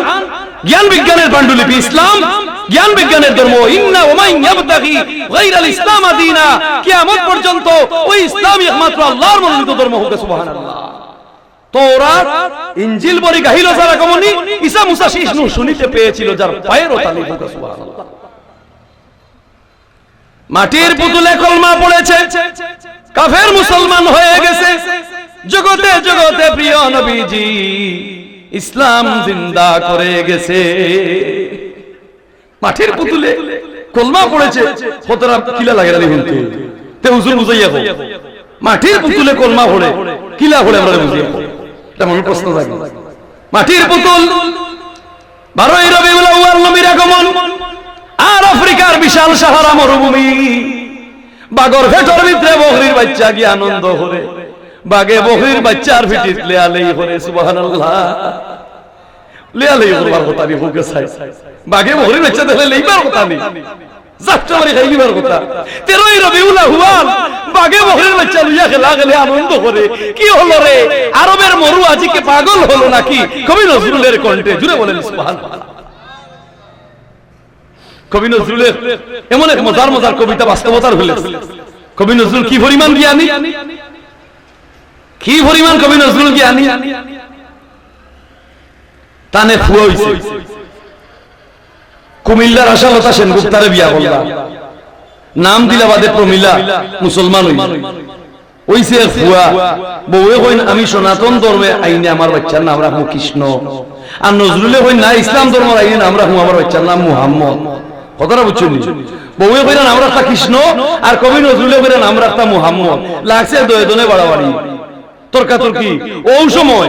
জ্ঞান বিজ্ঞানের পাণ্ডুলিপি, ইসলাম জ্ঞান বিজ্ঞানের ধর্ম। ইন্না ওয়া মান ইয়াবতাগি গায়রাল ইসলাম দীনা, কিয়ামত পর্যন্ত ওই ইসলামই একমাত্র আল্লাহর মনোনীত ধর্ম হবে। সুবহানাল্লাহ। তাওরাত ইনজিল বলি গাহিল যারা কমনি, ঈসা মুসা শিশু শুনিতে পেয়েছিল যার পায়ের তালি হবে। সুবহানাল্লাহ। মাটির পুতুলে কলমা পড়েছে, কাফের মুসলমান হয়ে গেছে, জগতে জগতে প্রিয় নবীজি ইসলাম জিন্দা করে গেছে। মাটির পুতুলে কলমা পড়েছে, কতটা কিলা লাগে না দেখুন তে হুজুর বুঝাইয়া কো মাটির পুতুলে কলমা পড়ে কিলা পড়ে আমরা বুঝিয়া কো, এটা মনে প্রশ্ন জাগে। মাটির পুতুল 12ই রবিউল আউয়াল নবীর আগমন, আর আফ্রিকার বিশাল সাহারা মরুভূমি, বাগর ভেটর ভিতরে বকরির বাচ্চা গিয়ে আনন্দ করে, বাগে বকরির বাচ্চার ভিটিত লেয়ালেই করে। সুবহানাল্লাহ। লেয়ালেই করবার কথা নি হুকে চাই, বাগে বকরির বাচ্চা দেখলে লেইবার কথা নি, জাফটা মারি খাইবার কথা। 13ই রবিউল আউয়াল বাগে বকরির বাচ্চা লইয়া খেলা গেলে আনন্দ করে। কি হলো রে, আরবের মরু আজিকে পাগল হলো নাকি? কবি নজরুলের কণ্ঠে জুড়ে বলেন সুবহানাল্লাহ। কবি নজরুলের এমন এক মজার মজার কবিতা বাস্তবতার হলে, কবি নজরুল কি পরিমাণ জ্ঞানী, কি পরিমাণ কবি নজরুল জ্ঞানী। তানে ফুয়া হইছে, কুমিল্লার আশালতা সেনগুপ্তারে বিয়া করলাম, নাম দিলা বাদে প্রমিলা মুসলমান হইছে ফুয়া। বউয়ে কইন আমি সনাতন ধর্মে আইনে আমার বাচ্চার নাম রাখবো কৃষ্ণ, আর নজরুলে কইন না ইসলাম ধর্মের আইনে নাম রাখবো আমার বাচ্চার নাম মুহাম্মদ। কথাটা বুঝছেন? বউয়ে কইরা নাম রাখতা কৃষ্ণ, আর কবি নজরুলে কইরা নাম রাখতা মুহাম্মদ। লাগছে দয়ে দনে বাড়াবাড়ি, তর্কাতর্কি। ওই সময়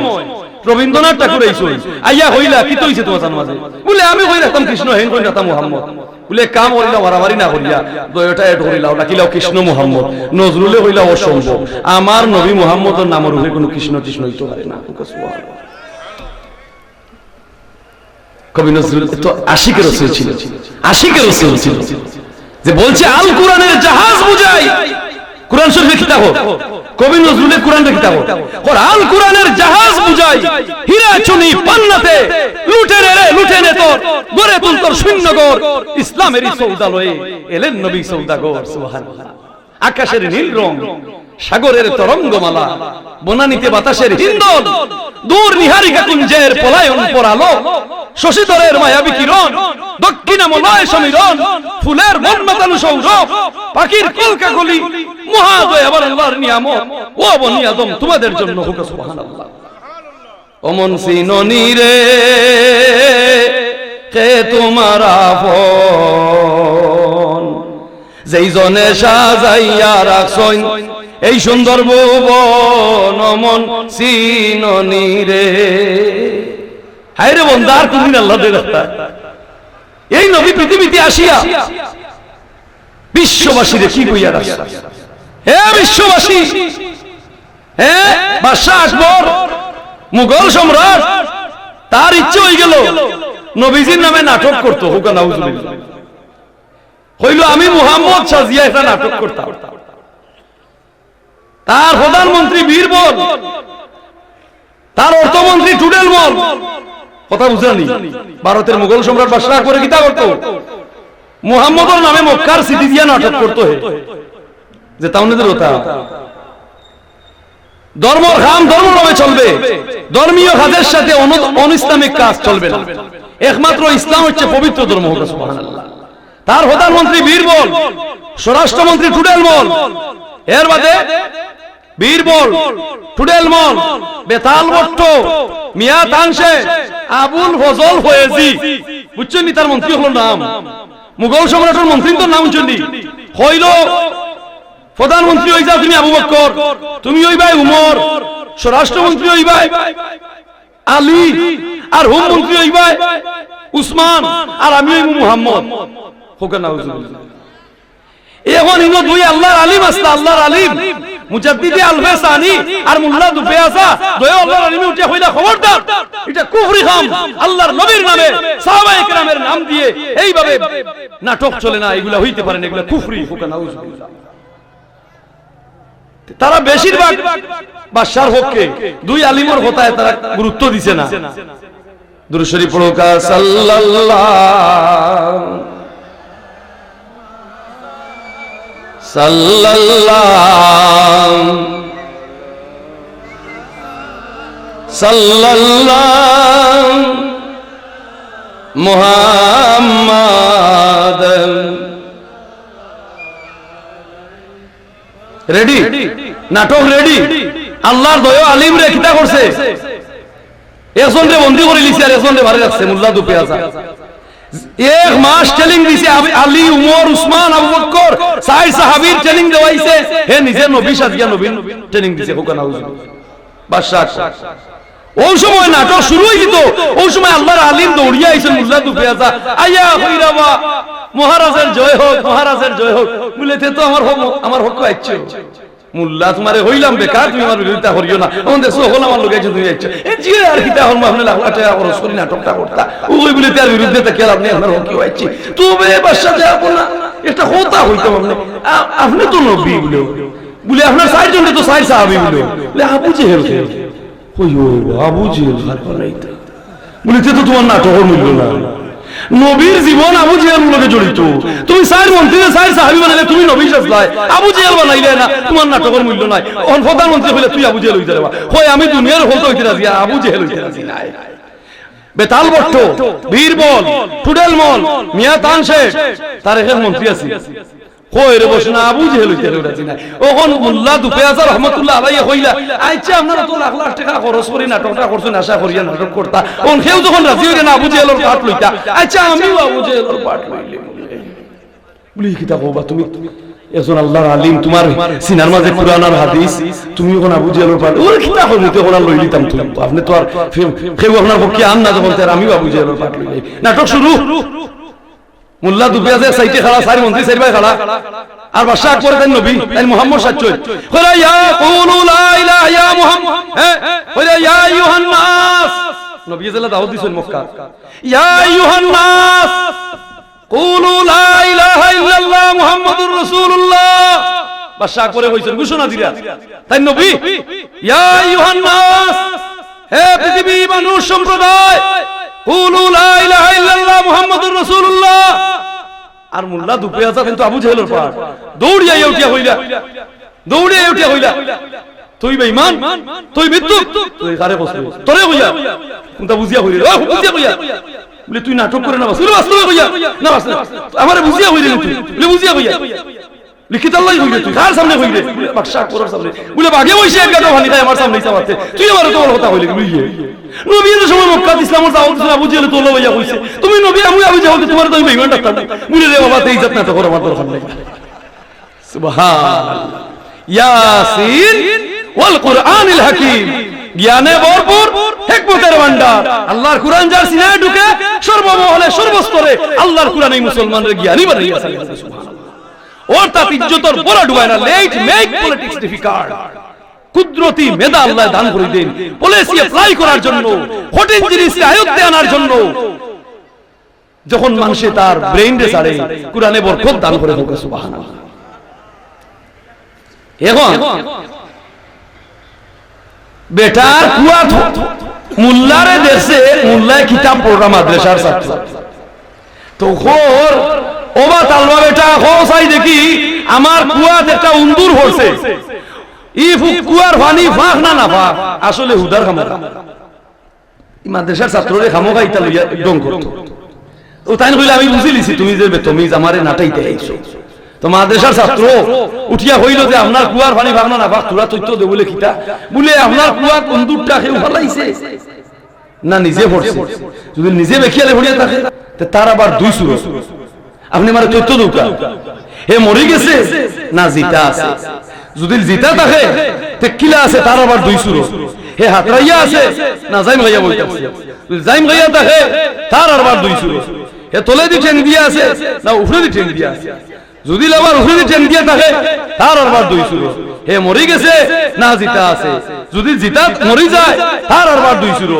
রবীন্দ্রনাথ ঠাকুর এইছো আইয়া হইলা কি তৈছে তোমার মাঝে বলে আমি কই রাখতাম কৃষ্ণ হেন কই রাখতাম মুহাম্মদ বলে কাম হইলা মারামারি না করিয়া দয়টা এড হইলাও নাকিলাও কৃষ্ণ মুহাম্মদ নজরুলে হইলা অসম্ভব আমার নবী মুহাম্মদের নামের উপরে কোনো কৃষ্ণ কৃষ্ণ হইতে পারে না সুবহানাল্লাহ কবি নজরুল তো আশিকের রাসূল ছিল আশিকের রাসূল ছিল যে বলছে আল কোরআনের জাহাজ বুঝাই কোরআন শরীফে কিতাব কবি নজরুলের কোরআনের কিতাব আর আল কোরআনের জাহাজ বুঝাই হীরা চুনি পান্নাতে লুটে নে তোর গড়ে তুল তোর শূন্যগর ইসলামের সৌদালয়ে এলেন নবী সৌদাগর সুবহানাল্লাহ আকাশের নীল রং সাগরের তরঙ্গমালা বনানীতে বাতাসের হিন্দল দূর নিহারিকা কুঞ্জের পলায়ন পরালো শশীধরের মায়াবী কিরণ দক্ষিণামলয় সমীরণ ফুলের মন মাতানো সৌরভ পাখির কলকাকলি মহাদয় আবার আল্লাহর নিয়ামত ও বনি আদম তোমাদের জন্য হোক সুবহানাল্লাহ অমন সিননি রে কে তোমার আপন যেই জনে সাজাইয়া রাখছইন এই সুন্দর ভুবন অমন সিননি রে হায় রে বন্ধু আর তুমি আল্লাহ দেখতা এই নবী পৃথিবীতে আসিয়া বিশ্ববাসীরে কি কইয়া রাখছে হে বিশ্ববাসী হে বাদশা আকবর মুঘল সম্রাট তার ইচ্ছে হয়ে গেল নবীজির নামে নাটক করতো হুকা নাউজুবিল্লাহ হইল আমি মুহাম্মদ সাজিয়া একটা নাটক করতাম তার প্রধানমন্ত্রী বীরবল তার অর্থমন্ত্রী টুডেলমল কথা বুঝানি ভারতের মুঘল সম্রাট বাদশা আকবর কিতা করতো মুহাম্মদের নামে মক্কার সিটি দিয়া নাটক করতো যে তাওনেদের ওটা ধর্মর খাম ধর্ম নামে চলবে ধর্মীয় কাজের সাথে অনিসলামিক কাজ চলবে না একমাত্র ইসলাম হচ্ছে পবিত্র ধর্ম সুবহানাল্লাহ তার প্রধানমন্ত্রী বীরবল স্বরাষ্ট্রমন্ত্রী টুডেলমল এর বাদে বীরবল টুডেলমল বেতাল ভট্ট মিয়া তানসে আবুল ফজল ফয়েজি বুঝছেন নি তার মন্ত্রী হলো নাম মুঘল সম্রাটের মন্ত্রী তো নাম বুঝছেন নি হইল প্রধানমন্ত্রী হই যাও তুমি আবু বকর তুমি হই ভাই উমর স্বরাষ্ট্রমন্ত্রী হই ভাই আলী আর হোম মন্ত্রী হই ভাই উসমান আর আমি হই মুহাম্মদ হোক নাউজুবিল্লাহ এখন ইনো দুই আল্লাহর আলিম আছে আল্লাহর আলিম মুজাদ্দিদে আল-ফাসানি আর মুল্লা দুফিয়াসা দুই আল্লাহর আলিমে উঠে হইলা খবরদার এটা কুফরি খাম আল্লাহর নবীর নামে সাহাবায়ে কেরামের নাম দিয়ে এইভাবে নাটক চলে না এগুলা হইতে পারে না এগুলা কুফরি হোক নাউজুবিল্লাহ তারা বেশিরভাগ বাদশার পক্ষে দুই আলিমের কথায় তারা গুরুত্ব দিছে না দুরূদ শরীফ পড়ো কা সাল্লাল্লাহু মুহাম্মাদ রেডি নাটক রেডি আল্লাহর দয়া আলিম রে কিতা করছে একজন রে বন্দী করে লিছে আর একজন রে বারে রাখছে মুল্লা দুপিয়াসা এক মাস ট্রেনিং দিছে আলী উমর উসমান আবু বকর সাই সাহাবীর ট্রেনিং দেওয়াইছে হে নিজে নবী সাজিয়া নবীন ট্রেনিং দিছে কোকা নাউজুবিল্লাহ বাদশা ওই সময় নাটক শুরু হই গিতো ওই সময় আল্লাহর আলিম দৌড়িয়া আইছেন মুল্লা দুপিয়াসা আইয়া কইরাবা মহারাজের জয় হোক মহারাজের জয় হোক বলেতে তো আমার হক আইছো মুল্লা তোমারে হইলাম বেকার তুমি আমার বিরোধিতা করিও না ওন দেখো হল আমার লগে তুমি আইছো এ জি আর কিটা হল আপনি লাখটা খরচ করি নাটকটা করতা ওই বলে তার বিরুদ্ধে তা কেলা আপনি আমার হক আইছি তুমি বাদশা যাব না এটা কথা হইতো আপনি তো নবী বলে আপনার সাইড জন্য তো সাইড সাহাবী বলে আবু জেহেল কই ও আবু জেহেল বানাইতা বলে তো তোমার নাটকের মূল্য না নবীর জীবন আবু জেহেলের লগে জড়িত তুমি সাইর মন্ত্রী সাইর সাহাবী বানাইলে তুমি নবী সাজলাই আবু জেহেল বানাইলে না তোমার নাটকের মূল্য নাই অন প্রধানমন্ত্রী হইলে তুই আবু জেহেল হইতে যাবা কই আমি দুনিয়ার হলতে হইতে রাজি আবু জেহেল হইতে রাজি নাই বেতাল ভট্ট বীরবল টুডেলমল মিয়া তানসে তার এক মন্ত্রী আছে কই রে বসনা আবু জেহেল হইতে রাজি নাই ওখন মুল্লা দুফিয়াসা রাহমাতুল্লাহ আলাইহি কইলা আইছে আপনারা তো লাখ লাখ টাকা খরচ করে নাটকটা করছেন আশা করিয়া নাটক করতা কোন কেউ যখন রাজি হইরে না আবু জেহেলের পাট লইতা আচ্ছা আমিও আবু জেহেলের পাট লইলে বলি কিতা কইবা তুমি
একজন আল্লাহর আলিম, তোমার সিনার মাঝে কুরআন আর হাদিস, তুমি কোন আবু জাহেলের পাঠ ওর কিতা হইল তো কোরআন লই লিতাম তুমি, আপনি তো আর কেউ আপনার পক্ষে আন না, যখন তার আমি আবু জাহেলের পাঠ লই। নাটক শুরু, মোল্লা দুবে আছে সাইতে খাড়া, সারি মন্ত্রী সাইড ভাই খাড়া, আর বাদশা আকবর দেন নবী তাই মুহাম্মদ সাচ্চই কইরা ইয়া কুলু লা ইলাহা ইয়া মুহাম্মদ, হ্যাঁ কইরা ইয়া আইয়ুহান নাস, নবী জাল্লাহ দাউদ দিছেন মক্কা, ইয়া আইয়ুহান নাস কুলু লা ইলাহা ইল্লাল্লাহ মুহাম্মাদুর রাসূলুল্লাহ। বাদশা আকবরে কইছেন ঘোষণা দিরা তাই নবী ইয়া আইয়ুহান নাস, হে পৃথিবী মানুষ সম্প্রদায়, কুলু লা ইলাহা ইল্লাল্লাহ মুহাম্মাদুর রাসূলুল্লাহ। আর মোল্লা দুপে আছে কিন্তু আবু জাহেলের পাঠ, দৌড়িয়া উঠিয়া হইলা, দৌড়িয়া উঠিয়া হইলা, তুই বেঈমান, তুই মৃত্যুক, তুই কারে বসলি তোরে হইয়া কোনটা বুঝিয়া হইলে, ও বুঝিয়া হইয়া বলে তুই নাটক করে না বাস, বলে বাস্তবে হইয়া না বাস, আমারে বুঝিয়া হইলে তুই বলে বুঝিয়া হইয়া লিখিত আল্লাহ হইলে, তুই কার সামনে হইলে, বাদশা করার সামনে, বলে বাগে বইছে এক গাদা ভানি তাই আমার সামনে চাওয়াতে, তুই আমার তোমার কথা হইলে বুঝিয়ে নবীর সময় মক্কা ইসলামের দাওয়াত দিছিল, আবু জাহেল তোলো হইয়া কইছে তুমি নবী, আমি আবু জাহেল তোমার তো বেঈমান ডাক্তার, বলে রে বাবা তে ইজ্জত না তো করো, আমার দরকার নাই। সুবহানাল্লাহ। ইয়াসিন ওয়াল কুরআনিল হাকীম, জ্ঞানে ভরপুর, হিকমতের ভান্ডার, আল্লাহর কুরআন যার সিনায় ঢুকে সর্বমহলে সর্বস্তরে আল্লাহর কুরআন এই মুসলমানদের জ্ঞানী বানাইয়া সাইয়েছে। সুবহানাল্লাহ। ওর তার ইজ্জতের বড় ডুবায় না, লেট মেক পলিটিক্স ডিফিকাল্ট। কুদরতি মেধা আল্লাহ দান করে দেন পলিসি অ্যাপ্লাই করার জন্য, কঠিন জিনিসকে আয়ত্তে আনার জন্য। যখন মানুষে তার ব্রেইন রে ছাড়ে, কুরআনে বরকত দান করে দেন। সুবহানাল্লাহ। এখন বেটার কুয়াত মোল্লারে দেশে, মোল্লায় কিতাব পড়া মাদ্রাসার ছাত্র, তো খোর ওবা তালবা বেটা খোসাই দেখি আমার কুয়াত একটা উন্দুর হচ্ছে, ই কুয়ার পানি ফাঁক না না ফাঁক, আসলে হুদার খামোখা মাদ্রাসার ছাত্ররে খামোখা ইটা লইয়া একদম করত। ও তাই কইলে আমি বুঝি লিছি তুমি যে বেতমিজ আমারে নাটাইতে আইছো, তো মাদ্রাসার ছাত্র উঠিয়া হইল যে আপনার কুয়ার পানি ফাঁক না না ফাঁক, তোরা তথ্য দে বলে কিতা, বলে আপনার কুয়ার উন্দুরটা কেউ ভালাইছে না নিজে পড়ছে, যদি নিজে বেখিয়ালে ভরিয়া থাকে তার আবার দুই সুর, আপনি মানে তথ্য দৌকা হে মরে গেছে না জিতা আছে, যদি জিতা থাকে তে কিলা আছে তার আবার দুই সুর, হে হাতরাইয়া আছে না জাইম গাইয়া বলতাছে, যদি জাইম গাইয়া থাকে তার আবার দুই সুর, হে তলে দি ঠেং দিয়া আছে না উপরে দি ঠেং দিয়া আছে, যদি আবার উপরে দি ঠেং দিয়া থাকে তার আবার দুই সুর, হে মরে গেছে না জিতা আছে, যদি জিতা মরি যায় তার আবার দুই সুর,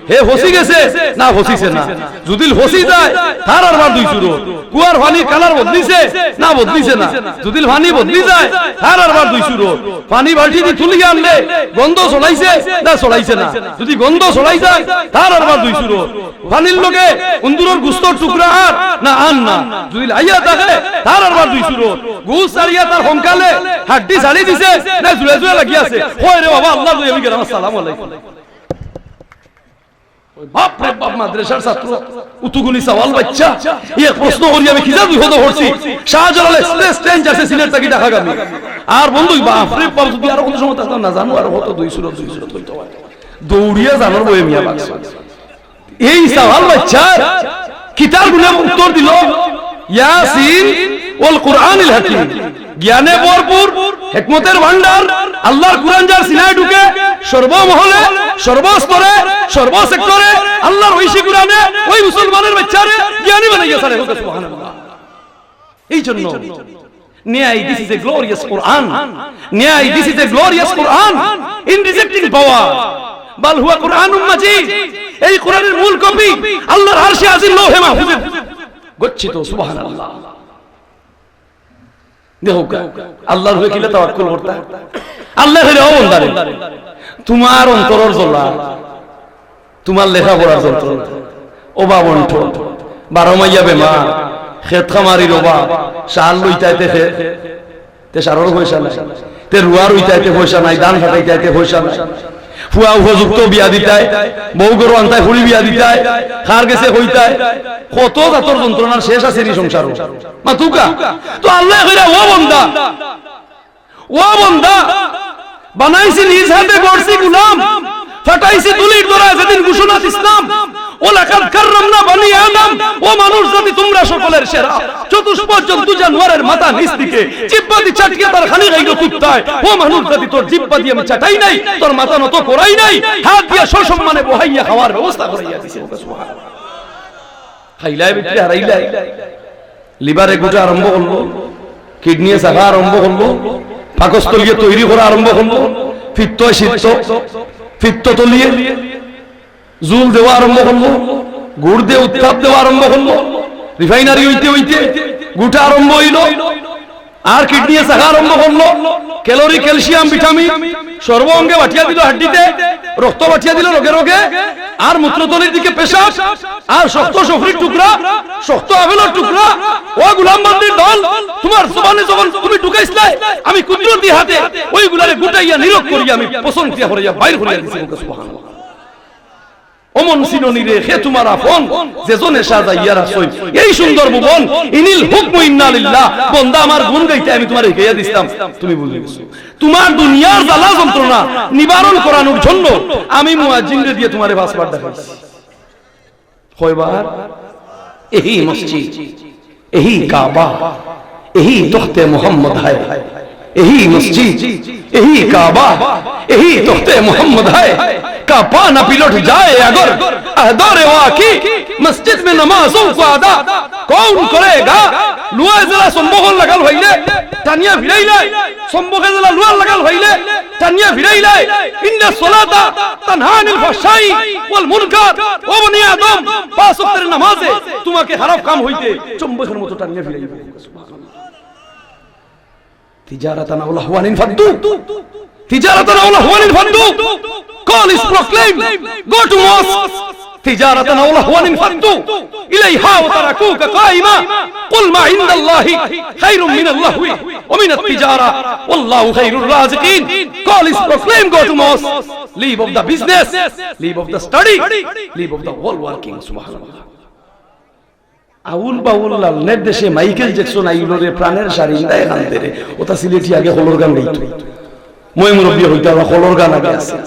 হে হসি গেছে না হসিছে না, যদি হসি যায় তার আবার দুই সুর, কুয়ার পানি কালার বদলিছে না বদলিছে না, যদি পানি বদলি যায় তার আবার দুই সুর, পানি বালতি দিয়ে তুলিয়া আনলে গন্ধ ছড়াইছে না ছড়াইছে না, যদি গন্ধ ছড়াই যায় তার আবার দুই সুর, পানির লগে উন্দুরের গুস্তর টুকরা আর না আন না, যদি আইয়া থাকে তার আবার দুই সুর, গুস ছাড়িয়া তার হংকালে হাড্ডি ছাড়ি দিছে না জুড়ে জুড়ে লাগি আছে, হয় রে বাবা আল্লাহ আমি গেলাম, আসসালামু আলাইকুম। বাপ রে বাপ মাদ্রাসার ছাত্র উতুগুনি সওয়াল বাচ্চা, এই প্রশ্ন করি আমি কিজা দুই হতো হরছি, শাহজালাল এক্সপ্রেস ট্রেন যাচ্ছে সিলেট থেকে ঢাকাগামী, আর বন্ধু বাপ রে বাপ যদি আর কোন সময় থাকতাম না জানো আর হতো দুই সুরত হইতো, দৌড়িয়া জানোর বই মিয়া বাক্স, এই সওয়াল বাচ্চা কিতাব গুলো উত্তর দিল ইয়াসিন ওয়াল কুরআনিল হাকীম, জ্ঞানে ভরপুর, হিকমতের ভান্ডার, আল্লাহর কুরআন যার সিনায় ঢুকে সর্বমহলে সর্বস্তরে সর্বসেক্টরে আল্লাহর ঐশী কুরআনে ওই মুসলমানের বাচ্চারে জ্ঞানী বানাইয়া ছাড়ে। সুবহানাল্লাহ। এই জন্য ন্যায়, this is a glorious Quran, ন্যায়, this is a glorious Quran in rejecting power, বাল হুয়া কুরআনুম মাজিদ, এই কোরআনের মূল কপি আল্লাহর আরশে আজিম লৌহে মাহফুজে গচ্ছিত। সুবহানাল্লাহ। দেখো আল্লাহর হয়ে কিলে তাওয়াক্কুল করতা, আল্লাহ হইলে ও বন্দারে তোমার অন্তরের জ্বলা, তোমার লেখাপড়ার যন্ত্রণা, অভাব অনটন, 12 মাইয়া বেমার, খেত খামারির অভাব, সার লইতাইতে তে সারর পয়সা নাই, তে রুয়ার উইতাইতে পয়সা নাই, ধান কাটাইতে পয়সা নাই, ফুয়া উপযুক্ত বিয়া দিতাই, বউ গরু আনতাই ফুড়ি বিয়া দিতাই, খার গেছে হইতাই, কত জাতর যন্ত্রণার শেষ আছে নি সংসার মা তুকা। তো আল্লাহ কইরা ও বান্দা, ও বান্দা বানাইছি নিজ হাতে গড়ছি গোলাম, ফাটাইছি তুলির দরা যেদিন ঘোষণা ইসলাম, ও ওয়ালাকাদ কাররামনা বনি আদম, ও মানুষ জাতি তোমরা সকলের সেরা। চতুষ্পদ জন্তু জানোয়ারের মাথা নিচ দিকে জিহ্বা দিয়ে চাটিয়ে তার খালি গাইলো কুত্তায়। ও মানুষ জাতি তোর জিহ্বা দিয়ে আমি চাটাই নাই, তোর মাথা নত করাই নাই, হাত দিয়ে সসম্মানে বহাইয়া খাওয়ার ব্যবস্থা করাইয়া দিয়েছি। সুবহানাল্লাহ। খাইলাই বিক্রি হারাইলাই, লিভারে গোটা আরম্ভ করলো, কিডনি চাকা আরম্ভ করলো, পাকস্থলী তৈরি করা আরম্ভ করলো, পিত্ত শীত পিত্ত তলিয়ে জুল দেওয়া আরম্ভ করলো, গুড় দিয়ে উত্তাপ দেওয়া আরম্ভ করলো, রিফাইনারি হইতে হইতে গোটা আরম্ভ হইল, আর কিডনি চাকা আরম্ভ করলো, ক্যালোরি ক্যালসিয়াম ভিটামিন সর্ব অঙ্গে বাটিয়া দিল, হাড্ডিতে রক্ত বাটিয়া দিল রোগে রোগে, আর মূত্রতলির দিকে পেশাব, আর শক্ত সফরির টুকরা, শক্ত আভেলের টুকরা। ও গোলামবান্দির দল, তোমার জবানে যখন তুমি ঢুকাইছিলে, আমি কুদরতি হাতে ওইগুলারে গুটাইয়া নিরোগ করিয়া আমি পছন্দ দিয়া করিয়া বাইর করিয়া দিছি। সুবহানাল্লাহ। অমন সিননি রে হে তোমার আপন, যেজনে সাজাইয়া রাখছই এই সুন্দর ভুবন। ইনিল হুকমু ইন্না লিল্লাহ, বান্দা আমার গুণ গাইতে আমি তোমারে গাইয়া দিতাম, তুমি বুঝে গেছো। তোমার দুনিয়ার জ্বালা যন্ত্রণা নিবারণ করানোর জন্য আমি মুয়াজ্জিনরে দিয়ে তোমারে পাঁচবার দেখাইছি। কয়বার? यही मस्जिद, यही काबा, यही तख्ते मोहम्मद है, यही मस्जिद, यही काबा, यही तख्ते मोहम्मद है। का पाना पिलट जाए अगर अहदारे वाकी, मस्जिद में नमाजों को अदा कौन करेगा? लुआ जला संबोगन लगाल हইলে টানিয়া ভিড়াইলে, সম্মুখে জলা লুয়া লাগাল হইলে টানিয়া ভিড়াইলে, ইন্না সলাতা তানহা আনিল ফাহশাই ওয়াল মুনকার। ও বনি আদম, পাঁচ ওয়াক্তের নামাজে তোমাকে খারাপ কাম হইতে চুম্বকের মতো টানিয়া ভিড়াইবে। সুবহানাল্লাহ। তিজারাতান আও লাহওয়ান ফাদ্দু, তিজারাতান আও লাহওয়ান ফাদ্দু। Call is proclaimed, go to mosque. তিজারাতান আও লাহওয়ান ফাদ্দু ইলাইহা ওয়া তারাকুকা কাইমা। কুল মা ইনদাল্লাহি খায়রুম মিনাল লাহওয়ি ওয়া মিনাত তিজারা ওয়াল্লাহু খায়রুর রাযিকিন। Call is proclaimed, go to mosque. Leave of the business, leave of the study, leave of the whole working. সুবহানাল্লাহ। আউল বাউল লালনের দেশে মাইকেল জ্যাকসন আইলোরে প্রাণের সারিন্দা এখানতে রে ওটা সিলেটি আগে হলর গান গাইতো। মই মুরব্বী হইতা হলর গান আগে আছে,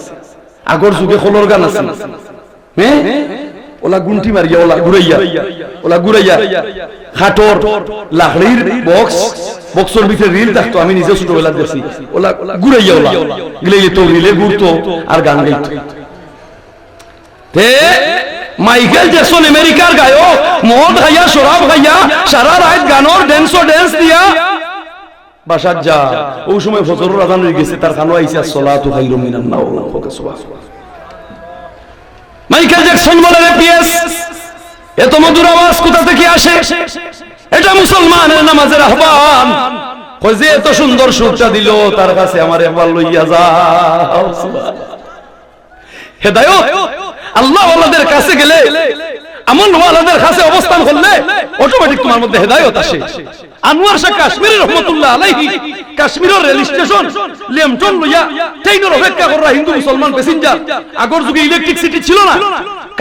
আগর যুগে হলর গান আছে। হ্যাঁ, ওলা গুন্টি মারিয়া ওলা ঘুরাইয়া খাটর লাকড়ির বক্স, বক্সের ভিতরে রিল থাকতো, আমি নিজে ছোটবেলা দেখছি। ওলা ঘুরাইয়া ওলা গিলে তো রিলে ঘুরতো আর গান গাইতো। মাইকেল জ্যাকসন আমেরিকার গায়ক, মদ খাইয়া শরাব খাইয়া সারা রাত গানোর ড্যান্স দিয়া বাসার যা। ওই সময় ফজরের আযান হয়ে গেছে, তার কানো আইছে সালাতু খায়রুম মিনান নাওম। মাইকেল জ্যাকসন বলে রে পিএস, এত মধুর আওয়াজ কোথা থেকে আসে? এটা মুসলমানের নামাজের আহ্বান। কই যে এত সুন্দর সুরটা দিল, তার কাছে আমার একবার লইয়া যাও। হেদায়েত আল্লাহ ওয়ালাদের কাছে গেলে, আমল ওয়ালাদের কাছে অবস্থান করলে অটোমেটিক তোমার মধ্যে হেদায়েত আসে। আনোয়ার শাহ কাশ্মীরি রহমাতুল্লাহ আলাইহি কাশ্মীরের রেল স্টেশন লেমটন লইয়া ট্রেনের অপেক্ষা করা হিন্দু মুসলমান প্যাসেঞ্জার। আগর যুগে ইলেকট্রিসিটি ছিল না,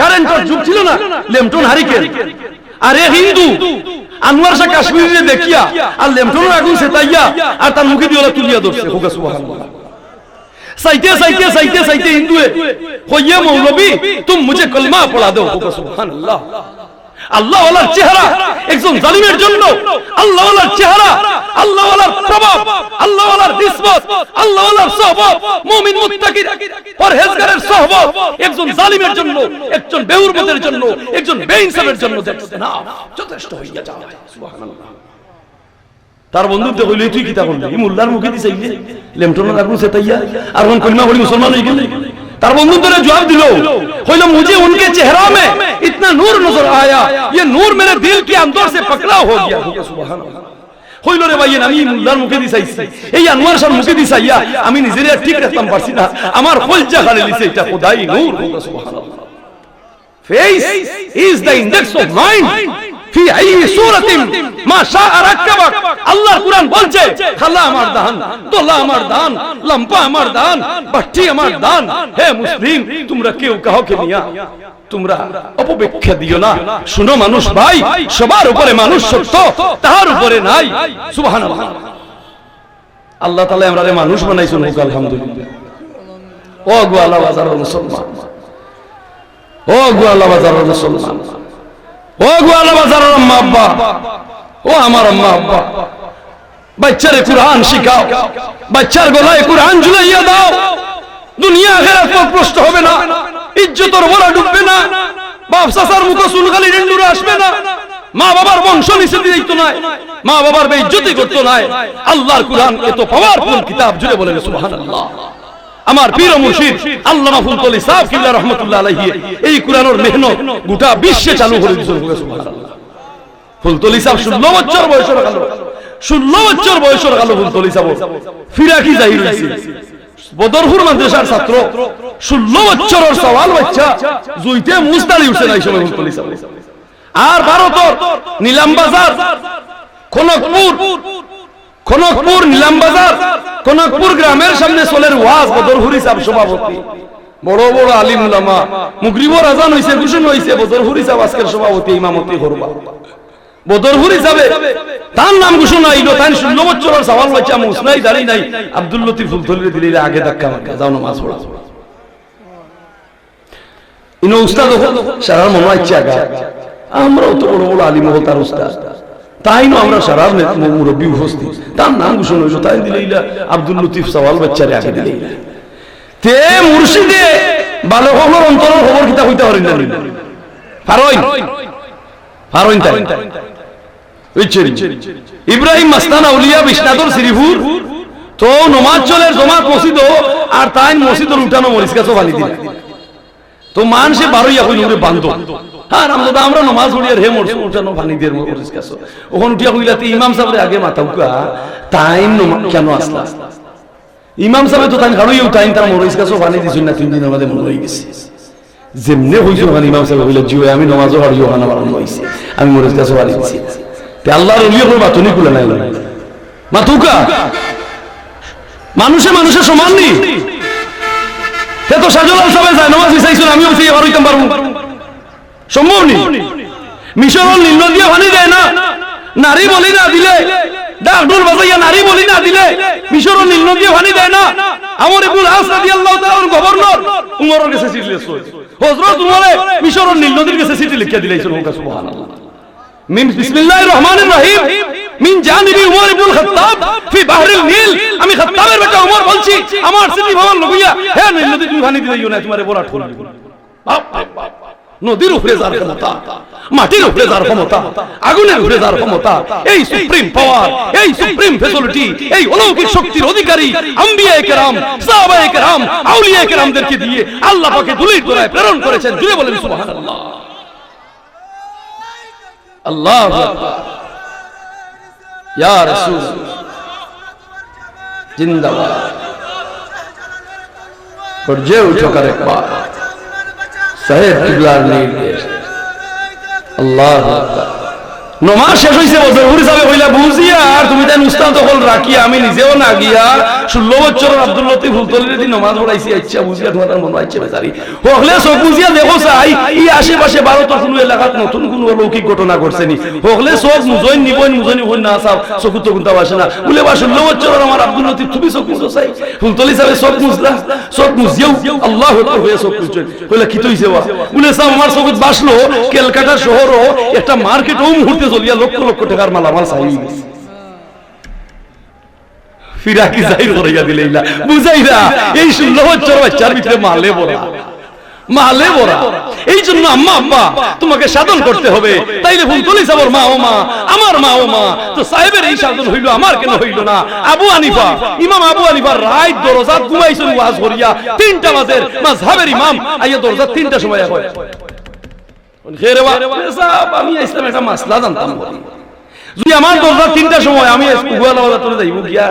কারেন্টের যুগ ছিল না, লেমটন হারিকেন। আর এ হিন্দু আনোয়ার শাহ কাশ্মীরি দেখিয়া আর লেমটনের আগুন সেতাইয়া আর তার মুখে দিয়ে তুলিয়া ধরছে। হোক সুবহানাল্লাহ। সাইতে সাইতে সাইতে সাইতে হিন্দুয়ে কইয়ে মৌলবী তুম মুঝে কলমা পড়া দাও। হোক সুবহানাল্লাহ। আল্লাহ ওয়ালার চেহারা একজন জালিমের জন্য, আল্লাহ ওয়ালার চেহারা, আল্লাহ ওয়ালার প্রভাব, আল্লাহ ওয়ালার নিসবত, আল্লাহ ওয়ালার সহবত, মুমিন মুত্তাকির পরহেজগারের সহবত একজন জালিমের জন্য, একজন বেউরমতের জন্য, একজন বেইনসাফের জন্য দেখতে না যথেষ্ট হইয়া যায়। সুবহানাল্লাহ। তার বন্ধুতে কইলে তুই কিতা করলি? এই মোল্লার মুখে দিছাইলে লেমটনের আগুন সেতাইয়া আর কোন কলমা পড়ি মুসলমান হয়ে গেলে। তার বন্ধু তোরে জবাব দিল, কইলো মুझे उनके चेहरा में इतना नूर नजर आया, ये नूर मेरे दिल के अंदर से पकड़ा हो गया। सुभान अल्लाह। কইলো রে ভাই, আমি মোল্লার মুখে দিছাইছি, এই আনোয়ার শাহর মুখে দিছাইয়া আমি নিজেরে ঠিক রাখতাম পারছি না, আমার কলজা খালি লিছে এটা খোদাই নূর। সুবহানাল্লাহ। Face is the index of mind. ফি আই সূরাতিন মা শাআ রাকাবাক। আল্লাহর কুরআন বলছে, খালা আমার দান, দোলা আমার দান, লম্পা আমার দান, বাটি আমার দান। হে মুসলিম, তোমরা কেউ কাউকে নিয়া তোমরা অপব্যাখ্যা দিও না। শুনো মানুষ ভাই, সবার উপরে মানুষ সত্য, তার উপরে নাই। সুবহানাল্লাহ। আল্লাহ তাআলা আমরারে মানুষ বানাইছেন। আলহামদুলিল্লাহ। ও গো আল্লাহ বাজার মুসলমান, ও গোয়ালা বাজারের মুসলমান, ও গোয়ালা বাজারের আম্মা আব্বা, ও আমার আম্মা আব্বা, বাচ্চারে কুরআন শিখাও, বাচ্চার গলায় কুরআন ঝুলাইয়া দাও। দুনিয়া আখিরাত প্রশ্ন হবে না, ইজ্জতের বলা ডুববে না, বাপ চাচার মুখ চুলখালি ডেন্ডুরে আসবে না, মা বাবার বংশ নিচে দিত না, মা বাবার বেইজ্জতি করতো না। আল্লাহর কুরআন এত পাওয়ারফুল কিতাব, জুড়ে বলেন সুবহানাল্লাহ। আমার পীর ও মুর্শিদ আল্লামা ফুলতলি সাহেব কিবলা রাহমাতুল্লাহ আলাইহি এই কুরআনের মেহনত গোটা বিশ্বে চালু করে দিয়েছেন, সুবহানাল্লাহ। ফুলতলি সাহেব 16 বছর বয়সের কালো, 16 বছর বয়সের কালো ফুলতলি সাহেব ফিরাকি জাহির হইছে, বদরপুর মাদ্রাসার ছাত্র, 16 বছরের সওয়াল বাচ্চা জুইতে মুস্তালি উঠছে না এই সময় ফুলতলি সাহেব। আর ভারতের নিলামবাজার খনকপুর নিলামবাজার কনকপুর গ্রামের সামনে চলের ওয়াজ বদরপুরি সাহেব সভাপতি, বড় বড় আলিম উলামা, মুগরিবর আজান হইছে, ঘোষণ হইছে, বদরপুরি সাহেব আজকের সভাপতি ইমামতি করবা। বদরপুরি সাহেব তার নাম ঘোষণা হইল, তাই 16 বছরের সওয়াল বাচ্চা মুসনাই দাঁড়ি নাই, আব্দুল লতিফ ফুলতলিরে দিলে আগে ধাক্কা মারকা যাও নামাজ পড়া। ইনো উস্তাদ সারা মনে হচ্ছে আগা, আমরাও তো বড় বড় আলিম হল তার উস্তাদ, তাই না আমরা সারা মুরব্বী উপস্থিত, তার নাম ঘোষণা হইল, তাই দিলে আব্দুল লতিফ সওয়াল বাচ্চারে আগে দিলে তে মুর্শিদে ভালো খবর অন্তরের খবর কিতা হইতে পারেন না ফারইন ফারইন তাই ইব্রাহিম মাস্তানা উলিয়া বিশ্বনাথর শ্রীপুর তো নমাজ চলের জমাত মসজিদ আর তাই মসজিদের উঠানো মরিচ গাছও বানি দিল তো মানুষে বারোইয়া হইল বান্ধব। হ্যাঁ আমরা নমাজ পড়িয়ার হে মরছি উঠানো পানি দিয়ে মরিচ গাছ ওখানে উঠিয়া হইলাতে ইমাম সাহেবের আগে মাথা উঠা তাই কেন আসলা, ইমাম সাহেব তো তাই খাড়ুই উঠাইন, তার মরিচ গাছও পানি দিছিল না, 3 দিনের মধ্যে মনে হয়ে গেছে যেমনে হয়েছে ওখানে ইমাম সাহেব হইলে জিও আমি নমাজও হারিয়ে ওখানে আমার মনে হয়েছে, আমি মরিচ গাছও পানি দিছি। আল্লাহর ওলিয়ে কোনো বাতুনি খুলে নাই মাতুকা মানুষে মানুষের সমান নি, সে তো সাজলাল সবাই যায় নমাজ চাইছিল, আমিও সেই হইতাম পারবো, সম্ভব নি। মিশরের নীল দিয়ে পানি দেয় না, নারী বলি না দিলে ডাক ঢোল বাজাইয়া নারী বলি না দিলে মিশরের নীল দিয়ে পানি দেয় না। আমর ইবনুল আস রাদিয়াল্লাহু তাআলার গভর্নর উমরের কাছে চিঠি লিখছে, হযরত উমরে মিশরের নীল নদীর কাছে চিঠি লিখে দিলেছেন, সুবহানাল্লাহ। মিন বিসমিল্লাহির রহমানির রহিম মিন জানিবি উমর ইবনুল খাত্তাব ফি বাহরিল নীল, আমি খাত্তাবের বেটা উমর বলছি আমার চিঠি ভাবার লইয়া হে নীল নদী তুমি পানি দিও না, তোমারে বড় ঠোল নদীর উপরে যার ক্ষমতা, মাটির উপরে যার ক্ষমতা, আগুনের উপরে যার ক্ষমতা, এই সুপ্রিম পাওয়ার, এই সুপ্রিম ফ্যাসিলিটি, এই অলৌকিক শক্তির অধিকারী আম্বিয়ায়ে কেরাম, সাহাবায়ে কেরাম, আউলিয়ায়ে কেরামদেরকে দিয়ে আল্লাহ পাকে দুলির দরায় প্রেরণ করেছেন, জুড়ে বলেন সুবহানাল্লাহ। আল্লাহু আকবার, ইয়া রাসূল জিন্দাবাদ, পড়জে উঠো করে একবার সাহেব কিবলার নির্দেশ। আল্লাহু আকবার। নমাজ শেষ হইছে বদরপুরি সাহেব কইলা বুঝিয়া আর তুমি তাই উস্তাদ হল রাখি, আমি নিজেও না গিয়া 16 বছরের আব্দুল লতিফ ফুলতলির দিন নমাজ পড়াইছি, আচ্ছা বুঝিয়া তোমার মনে হচ্ছে বেচারি হকলে সব বুঝিয়া দেখো চাই এই আশেপাশে ভারতের কোনো এলাকাত নতুন কোনো অলৌকিক ঘটনা ঘটছেনি, হকলে সব মুজইন নিবইন মুজইন হই না চাও চকুত তকুনতা বাসে না বলে বা 16 বছরের আমার আব্দুল লতিফ তুমি চোখ মুজো চাই, ফুলতলি সাহেব সব মুজলা সব মুজিয়াও আল্লাহু আকবার হয়ে সব মুজই কইলা কি তইছে বা বলে সাহেব আমার চকুত বাসলো কলকাতা শহরও একটা মার্কেট ও মুহূর্তে চলিয়া লক্ষ লক্ষ টাকার মালামাল চাই গেছে, ফিরাকি জাহির করিয়া দিলেইলা বুঝাইরা এই 16 বছর বাচ্চার ভিতরে মালে ভরা, মালে ভরা। এই জন্য আম্মা আব্বা তোমাকে সাধন করতে হবে, তাইলে ফুলতলি সাহেবের মা ও মা আমার মা ও মা, তো সাহেবের এই সাধন হইল আমার কেন হইল না? আবু হানিফা ইমাম আবু হানিফা রাত দরজাত ঘুমাইছেন ওয়াজ করিয়া 3টা বাজে, মাযহাবের ইমাম আইয়া দরজাত 3টার সময় হয় খেরেওয়া সাহেব আমি ইসলামে একটা মাসলা জানতাম, যদি আমার দরজা 3টার সময় আমি গোয়ালা বাজার চলে যাইব গিয়া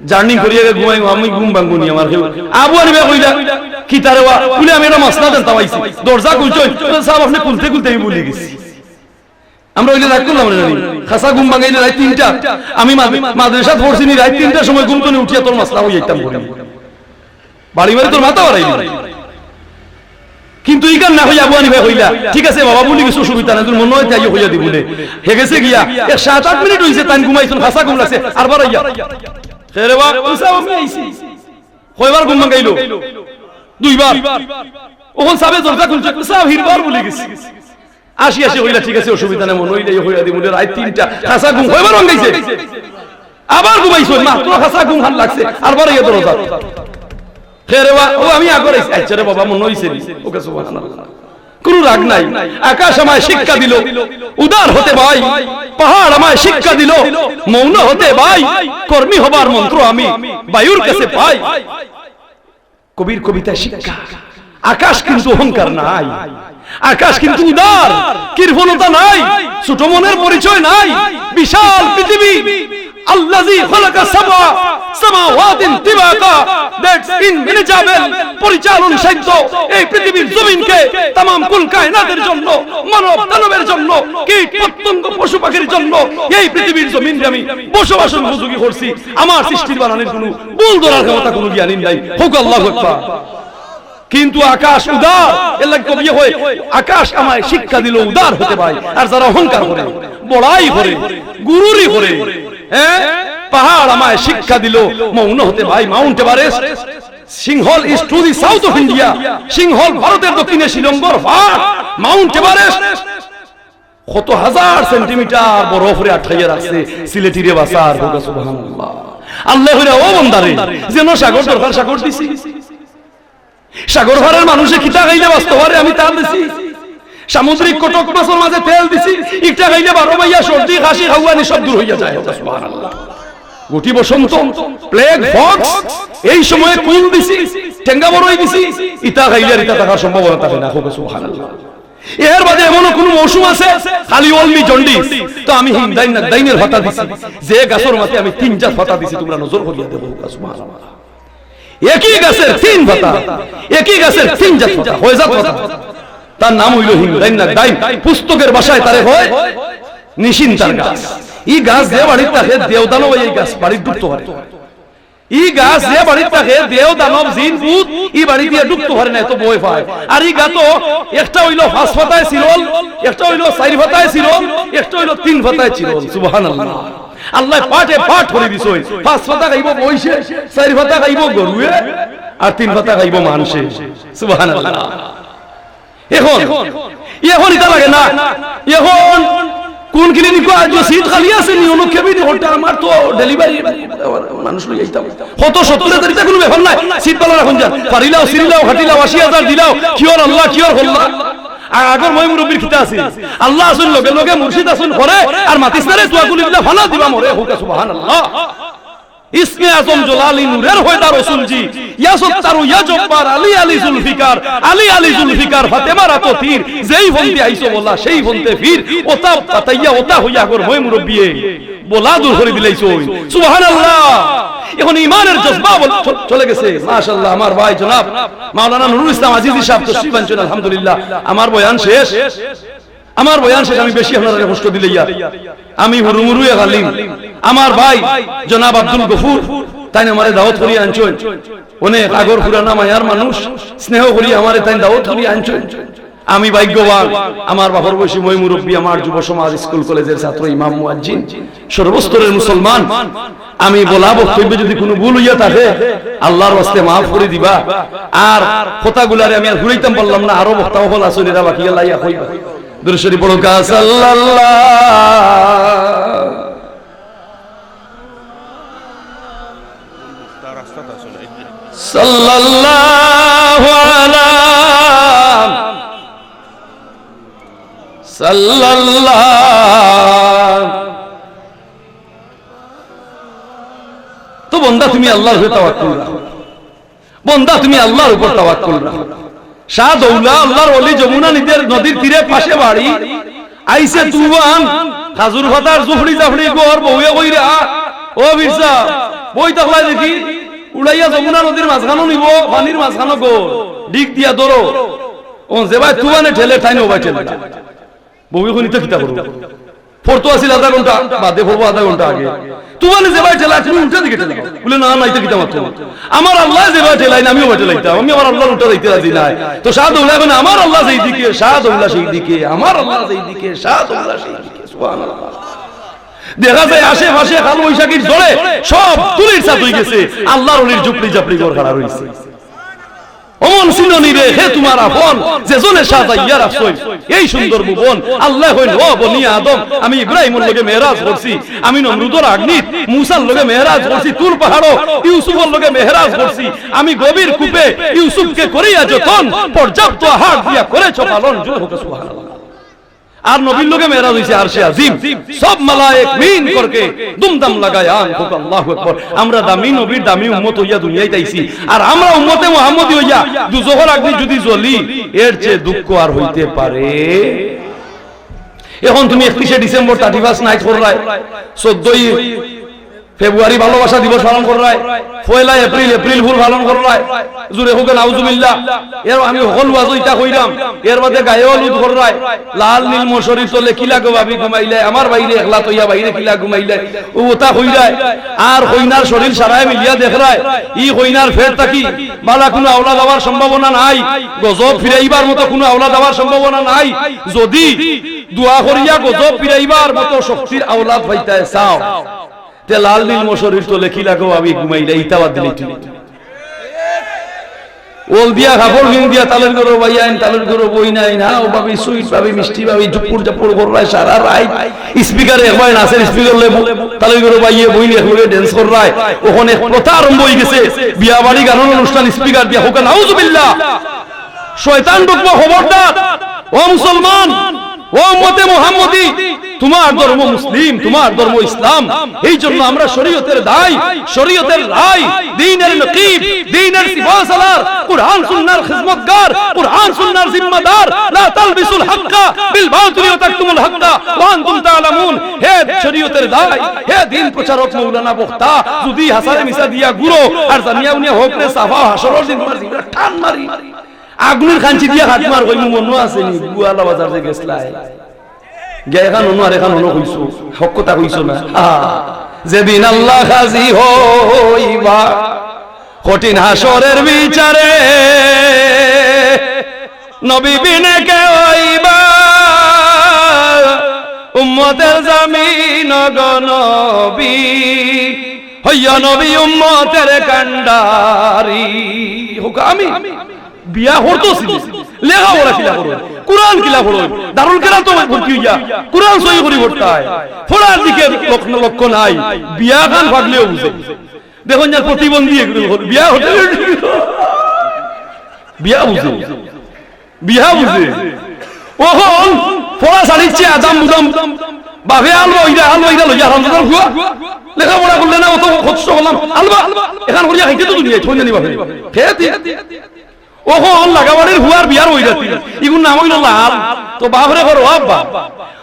জার্নি করিয়া ঘুমাইব, আমি ঘুম ভাঙবনি আমার। আবু হানিফা কইলা কি তারেওয়া বলে আমি একটা মাসলা জানতাম আইছি, দরজা খুলছই সাহেব আপনি খুলতে খুলতে আমি ভুলে গেছি। আমরা ওইটা রাগ করলাম না খাসা ঘুম ভাঙাইলে রাত 3টা, আমি মাদ্রাসা পড়ছি নি রাত 3টার সময় ঘুম তো উঠিয়া তোর মাসলা হয়ে যেতাম বাড়ি বাড়ি তোর মাথা বাড়াইলি, কিন্তু ইকান না হইয়া আবু হানিফা হইলা ঠিক আছে বাবা বলি কিছু সুবিধা না, তুমি মনে হয় তাই হইয়া দিবলে হে গেছে গিয়া 7-8 মিনিট হইছে তাই ঘুমাইছুন খাসা ঘুম লাগছে আর বাড়াইয়া খেরেবা উসাব আমি আইছি কয়বার ঘুম ভাঙাইলো 2বার ওখান সাবে দরজা খুলছে সাহেব হিরবার বলে গেছি আসি আসি হইলা ঠিক আছে অসুবিধা নেই মনে হইলে হইয়া দিই রাত 3টা খাসা ঘুম হইবার রং গেছে আবার ঘুমাইছো মাত্র খাসা ঘুম হান লাগছে আরবার ইয়ে দরজা খেরে ও আমি আগর আইছি আচ্ছা রে বাবা মনে হইছে ওকে সুবহানাল্লাহ কোন রাগ নাই আকাশ আমায় শিক্ষা দিল উদার হতে ভাই পাহাড় আমায় শিক্ষা দিল মৌন হতে ভাই কর্মী হবার মন্ত্র আমি বায়ুর কাছে পাই কবির কবিতা শিক্ষা আকাশ কিন্তু অহংকার নাই আকাশ কিন্তু উদার কৃপণতা নাই ছোট মনের পরিচয় নাই বিশাল পৃথিবী আল্লাযী খালাকা সাবআ সামাওয়াতিন তিবাকা দ্যাটস ইনমিনেজেবল পরিচালন সাধ্য এই পৃথিবীর জমিনকে तमाम কুল কায়নাতের জন্য মানব দানবের জন্য কীট পতঙ্গ পশু পাখির জন্য এই পৃথিবীর জমিনে আমি বসবাসের উপযোগী করছি আমার সৃষ্টির বানানোর কোনো ভুল ধরার ক্ষমতা কোনো জ্ঞানী নাই হোক আল্লাহু আকবার কিন্তু আকাশ উদার এর কবি হয় আকাশ আমায় শিক্ষা দিল উদার হতে ভাই আর যারা অহংকার করে বড়াই করে গুরুরি করে হ্যাঁ পাহাড় আমায় শিক্ষা দিল মৌন হতে ভাই Mount Everest Sinhala is to the south of India Sinhala ভারতের দক্ষিণে শিলংগর মাউন্ট এভারেস্ট কত হাজার সেন্টিমিটার বরফরে আটকাইয়া রাখছে সিলেটি রে বাসার সুবহানাল্লাহ আল্লাহ হইরা ও বান্দারে যেন সাগর দরকার সাগর দিছি সাগর ভরের মানুষে খিতা খাইলে বাঁচতে পারে আমি তার দিছি সামুদ্রিক কটক মাছের মাঝে তেল দিছি ইটা খাইলে 12 মাইয়া সর্দি কাশি খাওয়ানি সব দূর হইয়া যায় সুবহানাল্লাহ গোটি বসন্ত প্লেগ ফক্স এই সময়ে কুল দিছি টেঙ্গা বড়ই দিছি ইটা খাইলে ইটা থাকার সম্ভাবনা থাকে না সুবহানাল্লাহ এর বাদে এমন কোন মৌসুম আছে খালি অলমি জন্ডিস তো আমি হিন্দাইন না দাইনের ভাতা দিছি যে গাছর মাঝে আমি 3 ভাতা দিছি তোমরা নজর করিয়া দেবো সুবহানাল্লাহ একই গাছের 3 পাতা একই গাছের 3 জাত পাতা হয় জাত পাতা তার নাম হইল হিন্দাইন না দাইন পুস্তকের ভাষায় তারে হয় নিশিন্তার গাছ এই গাছ যে বাড়িতে থাকে দেবদানব এই গাছ বাড়ি ডুবতে পারে এই গাছ যে বাড়িতে থাকে দেবদানব জিন ভূত এই বাড়ি দিয়ে ডুবতে পারে না এত ভয় পায় আর এই গাছ একটা হইল 5 পাতায় চিরল একটা হইল 4 পাতায় চিরল একটা হইল 3 পাতায় চিরল সুবহানাল্লাহ আল্লাহ পাটে পাট করে দিছই 5 পাতা খাইব বইছে 4 পাতা খাইব গরুয়ে আর 3 পাতা খাইব মানুষে সুবহানাল্লাহ এখন এটা লাগে না এখন কোন ক্লিনিক আজ সিট খালি আছে নি অনু কেবিন হোটা আমার তো ডেলিভারি মানুষ লই যাইতাম কত 70 তারিখে কোনো ব্যাপার নাই সিট পালা রাখুন যান পারিলাও সিরিলাও হাটিলাও 80000 দিলাও কিওর আল্লাহ কিওর আল্লাহ আর আগর মই মুরব্বির খিতা আছে আল্লাহ আসুন লগে লগে মুর্শিদ আসুন করে আর মাতিসরে দোয়াগুলি দিলা ফালা দিবা মরে হোক সুবহানাল্লাহ ইসমে আজম জলালি নূরের হয়দা রাসূল জি ইয়া সত্তারু ইয়া জব্বার আলী আলী জুলফিকার ফাতেমা রাতো তীর যেই বলতে আইছো বলা সেই বলতে ফির ওতা পাতাইয়া ওতা হইয়া আগর মই মুরব্বিয়ে বলা দূর করে দিলাইছো সুবহানাল্লাহ এখন ঈমানের জজবা চলে গেছে মাশাআল্লাহ আমার ভাই জনাব মাওলানা নুরুল ইসলাম আজিজি সাহেব তশরিফ আনছেন আলহামদুলিল্লাহ আমার বয়ান শেষ আমি বেশি আপনাদের কষ্ট দিলাইয়া আমি হুরুমুরুয়ে গালিম আমার ভাই জনাব আব্দুল গফুর তাই আমারে দাওয়াত করি আনছেন অনেক আগর পুরানা মায়ার মানুষ স্নেহ করি আমারে তাই দাওয়াত করি আনছেন আমি ভাগ্যবান আমার বাবার বয়সী মই মুরব্বী আমার যুব সমাজ স্কুল কলেজের ছাত্র ইমাম মুয়াজ্জিন সর্বস্তরের মুসলমান আমি বলা বক্তব্যে যদি কোনো ভুল হইয়া থাকে আল্লাহর ওয়াস্তে maaf করে দিবা আর কথাগুলারে আমি আর ঘুরাইতাম বললাম না আরো বক্তা হল আসুন এরা বাকি লাইয়া কইবা দুরূদ শরীফ পড়ো কা সাল্লাল্লাহু আলা সাল্লাল্লাহ তো বান্দা তুমি আল্লাহর উপর তাওয়াক্কুল রাখো বান্দা তুমি আল্লাহর উপর তাওয়াক্কুল রাখো শাহ দৌলা আল্লাহর ওলি যমুনা নদীর তীরে পাশে বাড়ি আইছে তুফান খাজুর ফাতার জুফড়ি জাফড়ি গোর বউয়ে কইরা ও বিরসা বই তাকলাই দেখি উড়াইয়া যমুনা নদীর মাঝখানো নিব পানির মাঝখানো গোর ডিক দিয়া ধরো ও যে ভাই তুফানে ঠেলে ঠাইনো ভাই ঠেলে বউয়ে কইতে কিতা করব ফরতো আসিল আধা ঘন্টা বাদে পড়বো আধা ঘন্টা আগে তুমানে যে ভাই ঠেলা তুমি উল্টা দিকে ঠেলা বলে না না এটা কিতা মাত্র আমার আল্লাহ যে ভাই ঠেলাই না আমিও ভাই ঠেলাইতাম আমি আমার আল্লাহর উল্টা দিতে রাজি নাই তো শাহদৌলা এখন আমার আল্লাহ সেই দিকে শাহদৌলা সেই দিকে আমার আল্লাহ সেই দিকে শাহদৌলা সেই দিকে সুবহানাল্লাহ দেখা যায় আশেপাশে কাল বৈশাখীর জোরে সব তুলির সাথ হয়ে গেছে আল্লাহর ওলির ঝুপড়ি ঝাপড়ি ঘর খাড়া রইছে অমন সিননি রে হে তোমার আপন যেজনে সাজাইয়া রাখছই এই সুন্দর ভুবন। আল্লাহ হইল ও বনি আদম আমি ইব্রাহিমের লগে মেরাজ করছি, আমি নমরুদের আগ্নিত মুসার লগে মেরাজ করছি, তুর পাহাড়ও ইউসুফের লগে মেরাজ করছি, আমি গভীর কূপে ইউসুফকে করিয়া যতন পর্যাপ্ত আহার দিয়া করেছো পালন। জোরে হোক সুবহানাল্লাহ। আর নবীর লোকে মেরাজ হইছে আরশে আজিম, সব মালায়েক মিন করকে দুমদাম লাগায় আন হোক আল্লাহু আকবার। আমরা দামি নবীর দামি উম্মত হইয়া দুনিয়ায় তাইছি, আর আমরা উম্মতে মুহাম্মদী হইয়া দুজোহর আগ্নি যদি জ্বলি এর চেয়ে দুঃখ আর হইতে পারে? এখন তুমি 31শে ডিসেম্বর 31 নাইট করলাই, 14ই ফেব্রুয়ারি ভালোবাসা দিবস পালন করলাই, 1 এপ্রিল এপ্রিল ফুল পালন করলাই, জুরে হোক নাউজুবিল্লাহ। এর আমি হল ওয়াজ ইটা কইরাম, এর বাদে গায়ে হলুদ করলাই, লাল নীল মশরি চলে কিলা গো ভাবি ঘুমাইলে, আমার বাইরে একলা তইয়া বাইরে কিলা ঘুমাইলে ওটা কইরায়। আর কইনার শরীর সারায় মিলিয়া দেখরায় ই কইনার ফের থাকি বালা কোনো আওলাদ হওয়ার সম্ভাবনা নাই, গজব ফিরাইবার মতো কোনো আওলাদ হওয়ার সম্ভাবনা নাই। যদি দোয়া করিয়া গজব ফিরাইবার মতো শক্তির আওলাদ হইতে চাও তে লাল নীল মশরির তো লেখি লাগো আমি ঘুমাইলে ইতাবাদ দিলে ওল দিয়া কাপড় ভিং দিয়া তালের গরো বাইয়াইন তালের গরো বই নাই না ও ভাবি সুইট ভাবি মিষ্টি ভাবি জুপুর জাপুর কররায় সারা রাত স্পিকারে একবার নাচের স্পিকার লেবু তালের গরো বাইয়ে বই নিয়ে ঘুরে ড্যান্স কররায়। ওখানে প্রথা আরম্ভ হয়ে গেছে, বিয়া বাড়ি গান অনুষ্ঠান স্পিকার দিয়া হোক নাউজুবিল্লাহ। শয়তান ঢুকবো, খবরদার ও মুসলমান, ও উম্মতে মুহাম্মদী, তোমার ধর্ম মুসলিম, তোমার ধর্ম ইসলাম। এই জন্য আমরা শরীয়তের দায়, শরীয়তের রায়, দ্বীনের নকিব, দ্বীনের সিফাসালার, কুরআন সুন্নাহর খিদমতগার, কুরআন সুন্নাহর জিম্মাদার। লা তালবিসুল হাক্কা বিল বাতিল ওয়া তাকতুমুল হাক্কা ওয়া আনতুম তাআলামুন। হে শরীয়তের দায়, হে দ্বীন প্রচারক মাওলানা বক্তা, যদি হাসারে মিসা দিয়া গুরো আর জামিয়া উনিয়া হোকরে সাফা হাসরের দিন টান মারি আগুনের খাঞ্চি দিয়া হাত মার কইমু মনো আছে নি গুয়ালা বাজার থেকে গেছলাই গে এখন অনু আর এখন অনু কইছো হক কথা কইছো না। যেদিন আল্লাহ হাজি হইবা কঠিন হাসরের বিচারে, নবী বিনে কে হইবা উম্মতের জামিন গো নবী, হইয়া নবী উম্মতের কান্ডারি। হোক আমি বিয়া হরতোছি লেখা পড়া কিলা করো, কুরআন কিলা পড়ো, দারুল কেরাত তো ভর্তি হইয়া কুরআন সহি করি পড়তায়, পড়ার দিকে লক্ষ্য নাই, বিয়া গান ভাগলেও বুঝে। দেখুন যার প্রতিবন্ধী বিয়া হতে বিয়া বুঝে, বিয়া বুঝে। ওহন পড়া ছাড়িচ্ছে আদাম বুদাম বাভে আলবা ওইটা আলবা ওইটা লইয়া হারামজাদার হুয়া লেখা পড়া করলে না অত কষ্ট করলাম আলবা এখন করিয়া খাইতে তো দুনিয়ায় ছয় জানি বাভে খেতে ওহন লাগাবাড়ির হুয়ার বিয়ার হই যাতি ইগুন নাম হইল লাল তো বাপরে করো আব্বা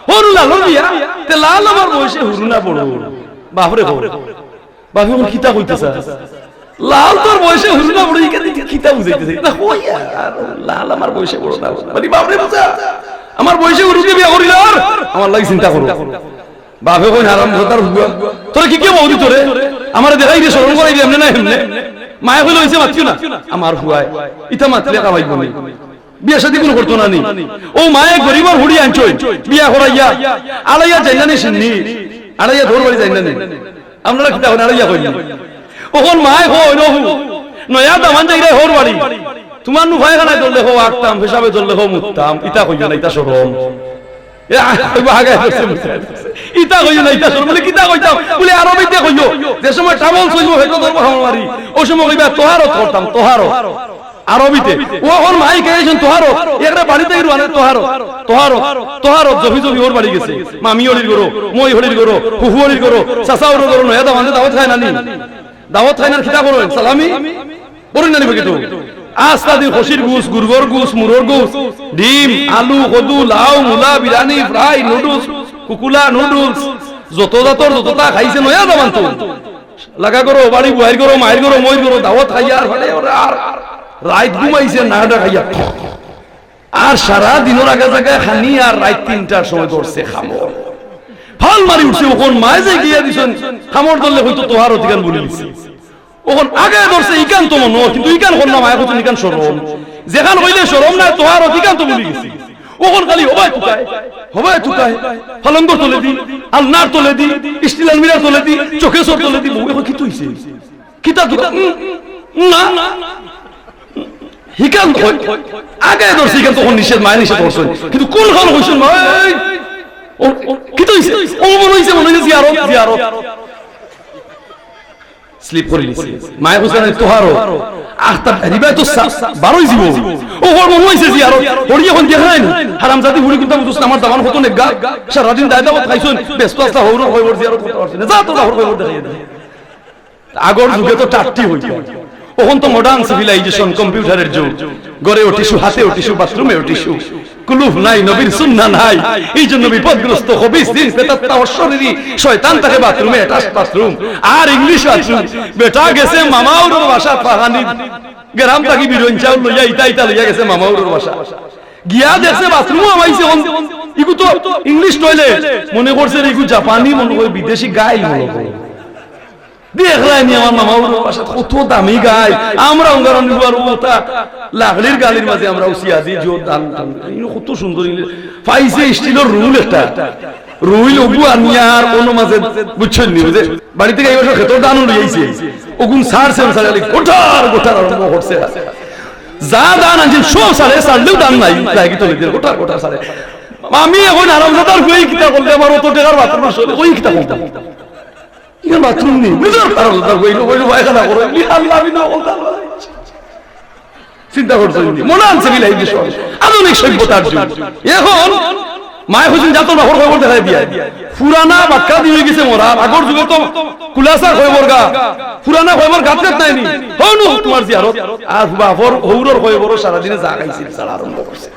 হরু লালর বিয়া তে লাল আমার বয়সে হুরু না বড় বাপরে করো বাপে কোন খিতা কইতেছে লাল তোর বয়সে হুরু না বড় ইকে খিতা বুঝাইতেছে না হইয়া লাল আমার বয়সে বড় না মানে বাপরে বুঝা আমার বয়সে হুরুকে বিয়া করিল আর আমার লাগি চিন্তা করো বাপে কই হারাম খোদার হুয়া তোরে কি কে বউদি তোরে আমারে দেখাই দে শরম করাই দে এমনে না এমনে মায়া হইল হইছে মাতিও না আমার হুয়ায় ইতা মাতলে কামাইব না বিয়া শাদী কোন করতো না নি ও মায়ে গরিবর হুড়ি আনছই বিয়া করাইয়া আলাইয়া জাইনানি শুননি আলাইয়া ধর বাড়ি জাইনানি আপনারা কিতা হন আলাইয়া কইনি ওখন মায়ে কই নহু নয়া দামান যাইরা হর বাড়ি তোমার নু ভাই খানায় দল দেখো আক্তাম হিসাবে দল দেখো মুত্তাম ইতা কইয়া না ইতা শরম ইতা কইও না ইতা শরম বলে কিতা কইতাম বলে আরবিতে কইও যে সময় টাবল চলবো হয়তো ধর্ম হামারি ও সময় কইবা তোহারত করতাম তোহারত আরবিতে ও ওর মাই কইছেন তোহারত একরা বাড়িতে ইরওয়ানে তোহারত তোহারত তোহারত জফি জফি ওর বাড়ি গেছে মামি হলির গরো মই হলির গরো ফুফু হলির গরো চাচাওর গরো নয়া দাওয়াতে দাওয়াত খায় নানি দাওয়াত খায় না খিতা করো সালামি পড়ি নানি বকিতো আস্তা দিন খসির গুস গুরগর গুস মুরর গুস ডিম আলু কদু লাউ মুলা বিরিয়ানি ফ্রাই নুডলস কুকুলা নুডলস যত জাতর যতটা খাইছে নয়া দাওয়ান তো লাগা করো বাড়ি বুহাইর করো মায়ের করো মই করো দাওয়াত খাইয়া আর মানে আর রাত ঘুমাইছে নাটা খাইয়া আর সারা দিনের আগে জায়গায় খানি আর রাত 3টার সময় ধরছে খামর ফাল মারি উঠছে ওখন মায়ে যে গিয়া দিছেন খামর ধরলে হয়তো তোহার অধিকার বলে দিছে ওখন আগে ধরছে ইকান তো মনো কিন্তু ইকান কোন না মায়ে কত ইকান শরম যেখান হইলে শরম না তোহার অধিকার তো বলে গেছে ওখন খালি হবায় তুকায় ফলঙ্গ তোলে দি আলনার তোলে দি স্টিল আলমিরা তোলে দি চোখে সর তোলে দি বউ এখন কি তুইছে কিতা তুকা না হিকান আগে ধরছি হিকান তখন নিষেধ মায় নিষেধ করছেন কিন্তু কোন খান হইছেন ভাই কি তো হইছে ও মনে হইছে জিয়ারত জিয়ারত স্লিপ করে নিছে মায় হোসেন তোহারো আখতা রিবা তো 12 জীব ও ওর মনে হইছে জিয়ারত ওর এখন দেখাই না হারামজাদি হুড়ি কিন্তু বুঝছ আমার দামান হতো নেগা সারা দিন দায়দাবত খাইছেন ব্যস্ত আসলা হউর হইবর জিয়ারত করতে পারছেন যা তো হউর হইবর দেখাই দে আগর যুগে তো টাট্টি হইতো এখন তো মডার্ন সিভিলাইজেশন কম্পিউটারের যুগ গড়ে ও টিস্যু হাতে ও টিস্যু বাথরুমে ও টিস্যু কুলুফ নাই নবীর সুন্নাহ নাই এই জন্য বিপদগ্রস্ত খবিস দিন পেতাত্তা অশরীরী শয়তান থাকে বাথরুমে অ্যাটাচ বাথরুম আর ইংলিশ বাথরুম বেটা গেছে মামাউর বাসা পাহানি গ্রাম থাকি বিরন চাউল লইয়া ইটা লইয়া গেছে মামাউর বাসা গিয়া দেখছে বাথরুম আমাইছে ইগু তো ইংলিশ টয়লেট মনে করছে ইগু জাপানি মনে করে বিদেশি গাই মনে করে দেখলাম আমার মামার বাসা কত দামি গাই আমরা অঙ্গারণ নিবার ওটা লাগলির গালির মাঝে আমরা উসিয়া দিই জোর দাম কত সুন্দর পাইছে স্টিলের রুল একটা রুইল ওগু আনিয়ার কোন মাঝে বুঝছেন নি বুঝে বাড়ি থেকে এই বছর খেতর দান লইছে ওগুন সার সেন সারালি গোটার গোটার আরম্ভ করছে যা দান আনছেন সব সারে সারলেও দান নাই লাগি তো দিল গোটার গোটার সারে আমি এখন আরামজাদার হয়ে কিতা করলে আমার অত টাকার বাথরুম আসলে ওই কিতা করতাম ইয়া বাথরুম নেই নিজের আরামজাদার হইলো হইলো পায়খানা করে আল্লাহ আমি না বলতাম চিন্তা করছেন মডার্ন সিভিলাইজেশন আধুনিক সভ্যতার যুগ এখন মায় হোসেন যাতো না হরফ করতে দেখাই দিয়া পুরানা বাক্কা দিয়ে গেছে মোরা আগর যুগে তো কুলাসা খয়বর গা পুরানা খয়বর গাতকাত নাইনি হনু তোমার জিয়ারত আর বাফর হৌরর খয়বর সারা দিনে যা খাইছিল সারা আরম্ভ করছে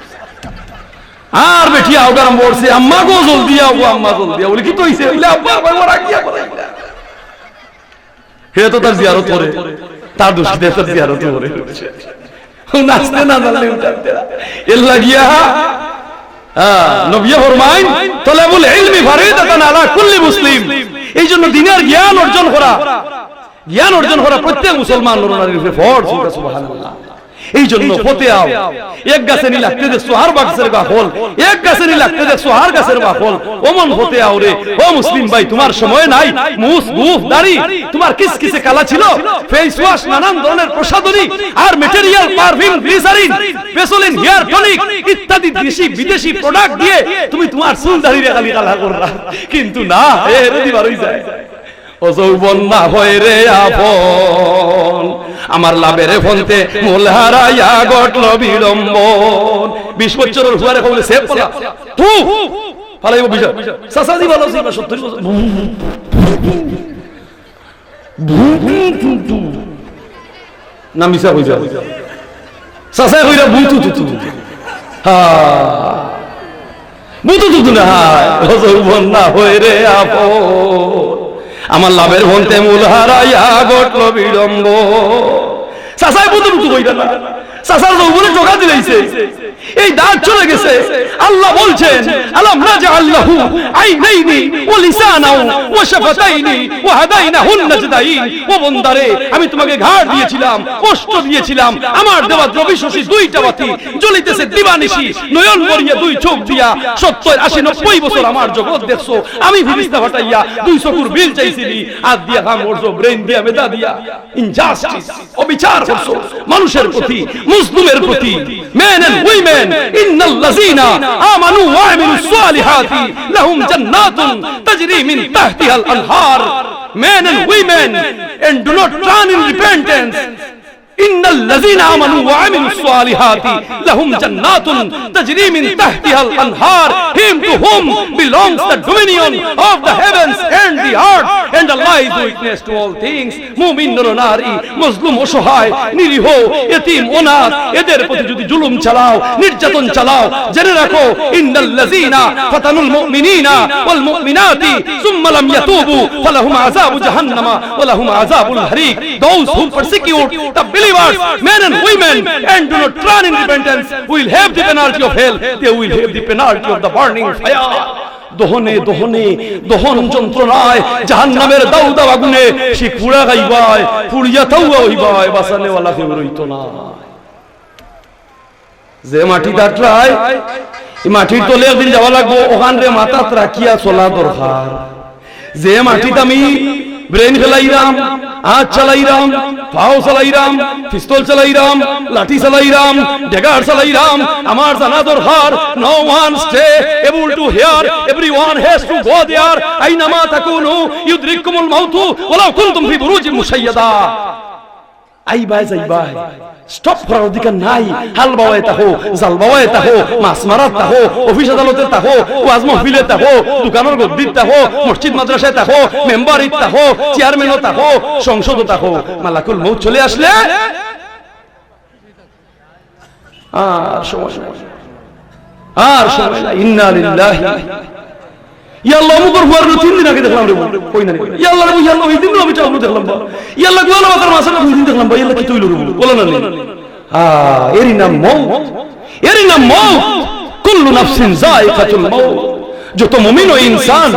আর বেটি আও আরম্ভ করছে আম্মা গো জলদি আও আম্মা জলদি বলি কি তো হইছে বলে আব্বা খয়বর আগিয়া করাইলা হে তো তার জিয়ারত করে তার দোষে তার জিয়ারত করে নাচতে না জানলে উঠাতে এর লাগিয়া নবী ফরমাইন তলাবুল ইলমি ফরিদাতান আলা কুল্লি মুসলিম এইজন্য দ্বীনের জ্ঞান অর্জন করা প্রত্যেক মুসলমান নরনারীর উপরে ফরজ সুবহানাল্লাহ এইজন্য ফতে আও এক গাছে নি লাগতে দেখছো আর গাছের বাখল এক গাছে নি লাগতে দেখছো আর গাছের বাখল ওমন ফতে আও রে ও মুসলিম ভাই তোমার সময় নাই মুস গুফ দাড়ি তোমার কিসকিসে কালা ছিল ফেস ওয়াশ নানান ধরনের প্রসাধনী আর material perfume glycerine vaseline hair tonic ইত্যাদি দেশি বিদেশি প্রোডাক্ট দিয়ে তুমি তোমার চুল দাড়ি খালি কালা করলা কিন্তু না এর দিবার হই যায় ও যৌবন না হয় রে আপন আমার লাভের ফন্তে মূল হারাইয়া ঘটল বিড়ম্বন 20 বছরের হুয়ারে কইলে সেভ পলা তু ফালাইবো বিষয় সাসাদি ভালো ছিল 70 বছর না মিছা কইছা সাসা কইরা বুতু তুতু হ্যাঁ বুতু তুতু না ও যৌবন না হয় রে আপন আমার লাভের ফন্তে মূল হারাইয়া ঘটল বিড়ম্ব সাসাই বুতু বুতু কইরা না সাসার যৌবনে টোকা দিলাইছে এই দাঁত চলে গেছে আল্লাহ বলছেন আলাম নাজআল লাহু আইনাইনি ওয়া লিসানাও ওয়া শাফাতাইনি ওয়া হাদাইনাহুন নাজদাইন ও বান্দারে আমি তোমাকে ঘাড় দিয়েছিলাম কষ্ট দিয়েছিলাম আমার দেওয়া দ্রবী শশী দুইটা বাতি জ্বলিতেছে দিবানিশি নয়ন ভরিয়া দুই চোখ দিয়া 70 80 90 বছর আমার জগৎ দেখছো আমি ফিরিস্তা ফাটাইয়া দুই চকুর বিল চাইছিলি হাত দিয়া কাম করছো ব্রেন দিয়া মেধা দিয়া ইনজাস্টিস অবিচার করছো মানুষের প্রতি মুসলিমের প্রতি মেন এন্ড উইমেন ইন্নাল্লাযিনা আমানু ওয়া আমিলুস সালিহাতি লাহুম জান্নাতুন তাজরি মিন তাহতিহাল আনহার men and women and do not turn in repentance إن الذين آمنوا وعملوا الصالحات لهم جنات تجري من تحتها الأنهار him to whom belongs the dominion of the heavens and the earth and Allah is witness to all things মুমিন নরনারী মজলুম অসহায় নিরীহ এতিম অনাথ এদের প্রতি যদি জুলুম চালাও নির্যাতন চালাও জেনে রাখো ইন্নাল্লাযিনা ফাতানুল মুমিনিনা ওয়াল মুমিনাতি সুম্মা লাম ইয়াতুবু ফালাহুম আযাবু জাহান্নামা ওয়া লাহুম আযাবুল হারিক those who persecute the believers, men and women, and do not turn in repentance, will have the penalty of hell. They will have the penalty of the burning fire. দহনে দহনে দহন যন্ত্রণায় জাহান্নামের দাউ দাউ আগুনে সে পুড়া গাইবায় পুড়িয়া তাওয়া হইবায় বাঁচানে ওয়ালা কেউ রইতো না। যে মাটি দাঁড়ায় এই মাটির তলে একদিন যাওয়া লাগবো ওখান রে মাথাত রাখিয়া চলা দরকার। যে মাটিতে আমি ব্রেন খেলাইরাম, হাত চালাইরাম, পাও চালাইরাম, পিস্তল চালাইরাম, লাঠি চালাইরাম, ডেগার চালাইরাম। আমার জানা দরকার no one stay able to hear, everyone has to go there. আইনামা তাকুনু ইউদরিকুমুল মাউতু ওয়ালাউ কুনতুম ফি বুরুজিন মুশাইয়াদা। আইবাই যাইবাই স্টপ করার অধিকার নাই। হাল বাওয়ায় তাহো, জাল বাওয়ায় তাহো, মাছ মারাত তাহো, অফিস আদালতে তাহো, ওয়াজ মাহফিলে তাহো, দোকানের গদ্দিত তাহো, মসজিদ মাদ্রাসায় তাহো, মেম্বারিত তাহো, চেয়ারম্যানও তাহো, সংসদও তাহো, মালাকুল মউত চলে আসলে আর সময় নাই, আর সময় নাই। ইন্না লিল্লাহি ইয়া আল্লাহ মুকর হুয়ার 3 দিন আগে দেখলাম রে কই না ইয়া আল্লাহ রে ইয়া আল্লাহ ওই দিন আমি চাবো দেখলাম বা ইয়া আল্লাহ গোলা মাথার মাসা 2 দিন দেখলাম বা ইয়া আল্লাহ কি তৈল রে বলো না এরই নাম মউত, এরই নাম মউত। কুল্লু নাফসিন যায়িকাতুল মউত। যত মুমিন ও ইনসান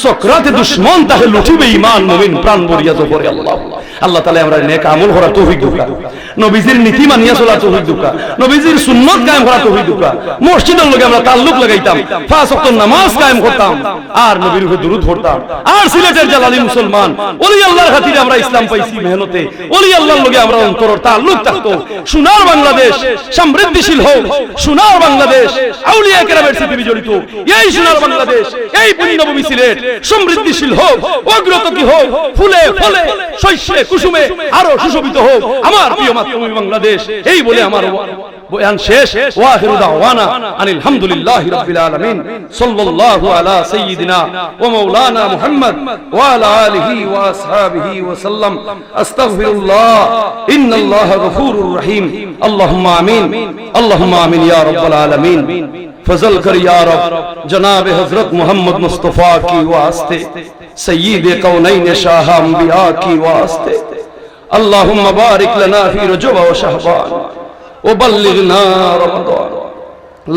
সকরাতে দুশমন তাহে লুটিবে ঈমান, মুমিন প্রাণ ভরিয়া জপরে আল্লাহ। আল্লাহ তাআলা আমরা নেক আমল করার তৌফিক দাও, নবীজির নীতি মানিয়া চলার তৌফিক দাও, নবীজির সুন্নাত কায়েম করার তৌফিক দাও। মসজিদের লগে আমরা তাল্লুক লাগাইতাম, 5 ওয়াক্ত নামাজ কায়েম করতাম, আর নবীর উপর দরুদ পড়তাম। আর সিলেটের জালালি মুসলমান ওলি আল্লাহর খাতিরে আমরা ইসলাম পাইছি মেহনতে, ওলি আল্লাহর লগে আমরা অন্তরের তাল্লুক থাকতো। সোনার বাংলাদেশ সমৃদ্ধিশীল হোক, সোনার বাংলাদেশ আউলিয়া কেরামের সাথে জড়িত এই সোনার বাংলাদেশ, এই পুণ্যভূমি সিলেট সমৃদ্ধিশীল হোক, অগ্রগতি হোক, ফুলে ফলে শস্যে কুসুমে আরো সুশোভিত হোক আমার প্রিয় মাতৃভূমি বাংলাদেশ। এই বলে আমার বয়ান শেষ। ওয়া আখিরু দাওয়ানা আনিল হামদুলিল্লাহি রাব্বিল আলামিন। সাল্লাল্লাহু আলা সাইয়্যিদিনা ওয়া মাওলানা মুহাম্মদ ওয়া আলা আলিহি ওয়া আসহাবিহি ওয়া সাল্লাম। আস্তাগফিরুল্লাহ ইন্নাল্লাহা গফুরুর রহিম। আল্লাহুম্মা আমিন, আল্লাহুম্মা আমিন ইয়া রাব্বাল আলামিন। फजल कर या रब जनाब हजरत मोहम्मद मुस्तफा की वास्ते, सय्यद कौनैन शाह अंबिया की वास्ते। अल्लाहुम्मा बारिक लना फी रजब व शहबान व बल्लिगना रमदान।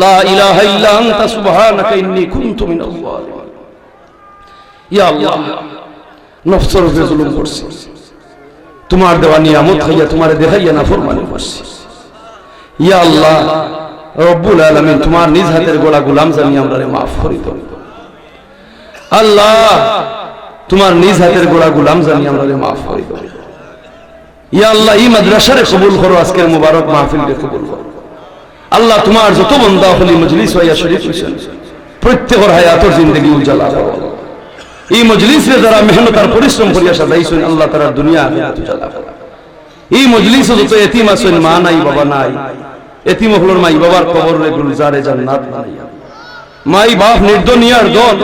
ला इलाहा इल्ला अंता सुबहानका इन्नी कुन्तु मिनल जालिमीन। या अल्लाह नफ्सर पे जुल्म करছি, তোমার দেওয়া নিয়ামত হইয়া তোমারে দেখাইয়া নাফরমানি করছি। ইয়া আল্লাহ রব্বুল আলামিন তোমার নিজ হাতের গোলা গোলাম জানি আমরারে maaf করি দাও। আল্লাহ তোমার নিজ হাতের গোলা গোলাম জানি আমরারে maaf করি দাও। ইয়া আল্লাহ এই মাদ্রাসারে কবুল করো, আজকের মুবারক মাহফিলকে কবুল করো। আল্লাহ তোমার যত বান্দা হলি মজলিস হইয়া শরীফ হইছেন প্রত্যেকের হায়াতের জিন্দেগি উজালা করো। এই মজলিসে যারা মেহনত আর পরিশ্রম করিয়া সাজাইছেন আল্লাহ তাআলা দুনিয়া আখিরাত উজালা করো। এই মজলিসে যত এতিম আছেন, মা নাই বাবা নাই, এতিম হলোর মাই বাবার কবরে গুলজারে জান্নাত বানাইয়া, মাই বাপ নির্দনিয়ার দল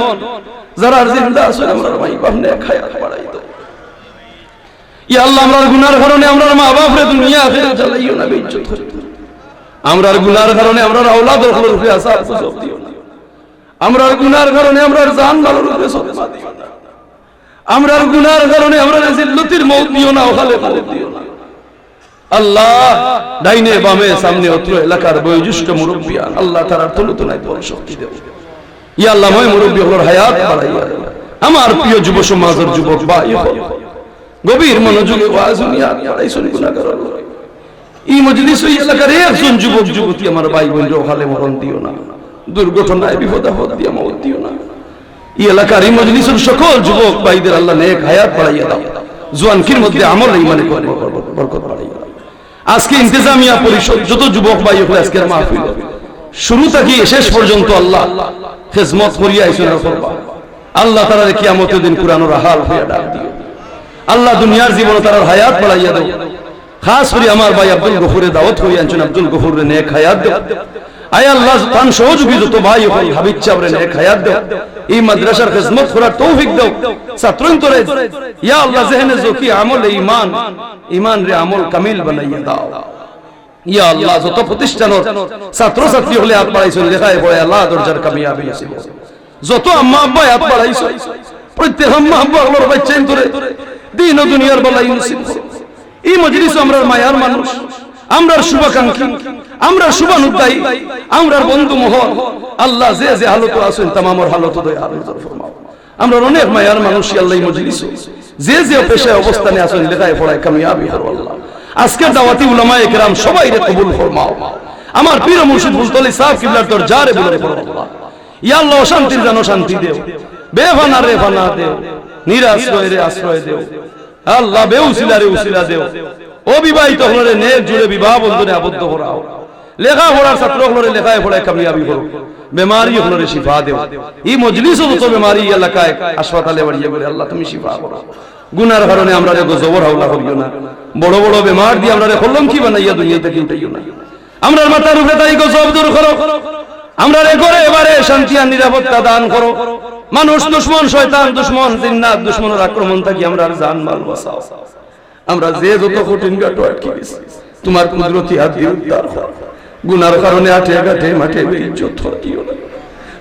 যারা জিন্দা আছেন আমরার মাই বাপ নে খায়া বাড়াই দাও। ইয়া আল্লাহ আমরার গুনার কারণে আমরার মা বাপরে দুনিয়া আখিরাত জ্বালাইও না, বেইজ্জত করিও না। আমরার গুনার কারণে আমরার আওলাদের উপরে আযাব গজব দিও না। আমরার গুনার কারণে আমরার জান মালের উপরে সদমা দিও না। আমরার গুনার কারণে আমরার জিল্লতির মউত দিও না, ওখালে মউত দিও না। আল্লাহ ডাইনে বামে সামনে অত্র এলাকার বয়োজ্যেষ্ঠ মুরব্বিয়ান আল্লাহ তাআলার তুলনায় বড় শক্তি দেও। ইয়া আল্লাহ মই মুরব্বি হলোর হায়াত বাড়াইয়া দাও। আমার প্রিয় যুব সমাজের যুবক ভাই হল গভীর মনোযোগে ওয়াজ নিয়াত পড়াইছেন গুনাহগার আল্লাহ। এই মজলিস ওই এলাকার একজন যুবক যুবতী আমার ভাই বোনরা ওখালে মরণ দিও না, দুর্ঘটনায় বিপদ আপদ দিয়া মওত দিও না। এই এলাকার এই মজলিসের সকল যুবক ভাইদের আল্লাহ নেক হায়াত বাড়াইয়া দাও, জওয়ানকির মধ্যে আমল ইমানে বরকত বাড়াইয়া দাও। আজকে ইন্তেজামিয়া পরিষদ যত যুবক ভাই হল আজকের মাহফিল শুরু থেকে শেষ পর্যন্ত আল্লাহ খিদমত করিয়া আইছেন করবা। আল্লাহ তাআলা কিয়ামতের দিন কুরআনের হাল হইয়া ডাক দিও। আল্লাহ দুনিয়ার জীবনে তার হায়াত বাড়াইয়া দাও। খাস করে আমার ভাই আব্দুল গফুরের দাওয়াত হইয়া আনছেন, আব্দুল গফুরের নেক হায়াত দাও। আয় আল্লাহ তান সহযোগী যত ভাই হল হাবিব চাবরে নেক হায়াত দাও। এই মাদ্রাসার খিদমত করার তৌফিক দাও। ছাত্রন্তরে ইয়া আল্লাহ জেহনে জকি আমল ঈমান, ঈমান রে আমল কামিল বানাইয়া দাও। ইয়া আল্লাহ যত প্রতিষ্ঠানের ছাত্র ছাত্রী হলে হাত বাড়াইছেন দেখায় পড়ে আল্লাহ দরজার কামিয়াবি আছে। যত আম্মা আব্বা হাত বাড়াইছে প্রত্যেক আম্মা আব্বা হলোর বাচ্চা ধরে দিন ও দুনিয়ার বলাই নসিব করো। এই মজলিস আমরার মায়ার মানুষ, আমরার শুভাকাঙ্ক্ষী, আমরার শুভানুদ্দায়ী, আমরার বন্ধু মহল। আল্লাহ যে যে হালত আছেন তামামর হালত দয়া নজর ফরমাও। আমরা অনেক মায়ার মানুষ আল্লাহ মজলিস যে যে পেশায় অবস্থানে আছেন লেখায় পড়ায় কামিয়াবি করো আল্লাহ। আজকের দাওয়াতি উলামায়ে কেরাম সবাই রে কবুল ফরমাও। আমার পীর মুর্শিদ মুলতলি সাহেব কিবলার দরজারে বলে পড়ো আল্লাহ। ইয়া আল্লাহ শান্তির জানো শান্তি দেও, বেফানা রে ফানা দেও, নিরাশ্রয়ের আশ্রয় দেও আল্লাহ, বেউসিলারে উসিলা দেও, অবিবাহিত হলরে নেক জুড়ে বিবাহ বন্ধনে আবদ্ধ করাও, লেখা পড়ার ছাত্র হলরে লেখায় পড়ায় কামিয়াবি করো, বেমারি হলরে শিফা দেও। এই মজলিসও যত বেমারি এলাকায় হাসপাতালে বাড়িয়ে বলে আল্লাহ তুমি শিফা করো। গুনার কারণে আমরা জবর হাওলা করিও না, বড় বড় বেমার দিয়ে আমরা কলম কি বানাইয়া দুনিয়াতে উঠাইও না। আমরা মাথার উপরে তাই গজব দূর করো, আমরা ঘরে এবারে শান্তি আর নিরাপত্তা দান করো। মানুষ দুশ্মন, শয়তান দুশ্মন, জিন্নাত দুশ্মনের আক্রমণ থাকি আমরা জান মাল বাঁচাও। আমরা যে যত কঠিন ঘাট আটকে গেছি তোমার কুদরতি হাত দিয়ে উদ্ধার করো। গুনার কারণে আটে ঘাটে মাঠে ইজ্জত দিও না।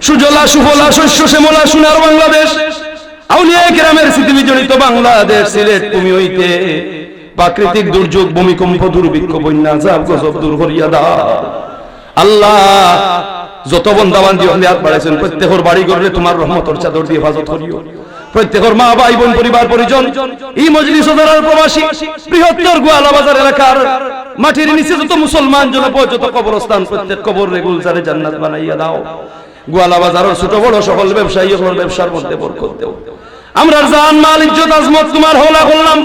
সুজলা সুফলা শস্য শ্যামলা সোনার বাংলাদেশ, আউলিয়া কেরামের স্মৃতি বিজড়িত বাংলাদেশ, সিলেট তুমি হইতে প্রাকৃতিক দুর্যোগ, ভূমিকম্প, দুর্ভিক্ষ, বন্যা, জাব গজব দূর করিয়া দাও আল্লাহ। যত বন্দাবান্দি হাত বাড়াইছেন প্রত্যেকের বাড়ি করলে তোমার রহমতের চাদর দিয়ে হেফাজত করিও। প্রত্যেকের মা ভাই বোন পরিবার পরিজন, এই মজলিস ওদারার প্রবাসী, বৃহত্তর গোয়ালা বাজার এলাকার মাটির নিচে যত মুসলমান জনপদ, যত কবরস্থান, প্রত্যেক কবর গুলজারে জান্নাত বানাইয়া দাও। গোয়ালা বাজারের ছোট বড় সকল ব্যবসায়ী ব্যবসার মধ্যে বরকত দেও। আমরা জান মাল ইজ্জত আজমত তোমার হওলা করলাম।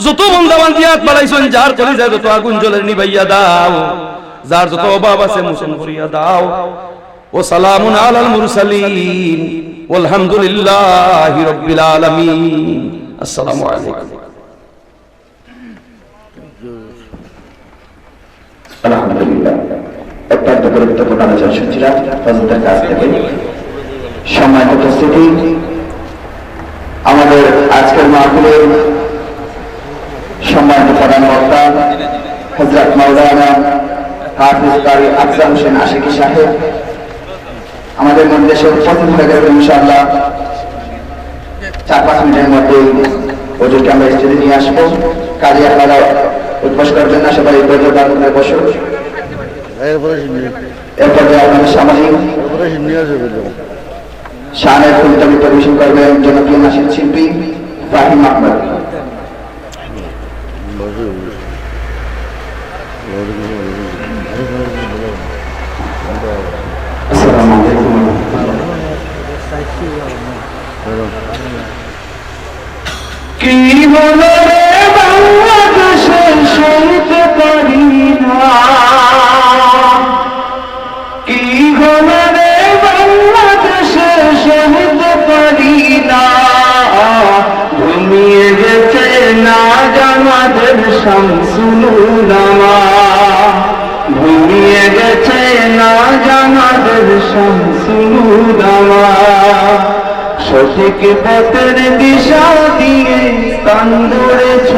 যত বন্দাবান্দি হাত বাড়াইছেন যার চলে যায় যত আগুন জ্বলে নিভাইয়া দাও, যার যত অভাব আছে মোচন করিয়া দাও। ও সালামুন আলাল মুরসালিন ওয়ালহামদুলিল্লাহি রাব্বিল আলামিন। আসসালামু আলাইকুম।
আলহামদুলিল্লাহ, অত্যন্ত গুরুত্বপূর্ণ আলোচনা শুনছিলাম ফজলুলের কাছ থেকে। সম্মানিত উপস্থিতি, আমাদের আজকের মাহফিলের সম্মানিত প্রধান বক্তা হযরত মাওলানা হাফিজ কারি আফজাল হোসেন আশিকি সাহেব আমাদের মধ্যে সে উপস্থিত হয়ে গেল। ইনশাআল্লাহ 4-5 মিনিটের মধ্যে ওদেরকে আমরা স্টেজে নিয়ে আসবো। কাজে আপনারা উদ্বোস করবেন না, সবাই বসুন। এরপরে আপনাদের সামনে শানের কবিতা পরিবেশন করবেন জনপ্রিয় নাচের শিল্পী ফাহিম আহমদ। আসসালামু আলাইকুম। কি হলো রে বাংলাদেশে সইতে পারি না, কি হলো রে বাংলাদেশে সইতে পারি না, ঘুমিয়ে গেছে না জামাদের শামসুল উলামা, ঘুমিয়ে গেছে না জামাদের শামসুল উলামা, সঠিক পথের দিশা দিয়ে কান ধরেছ।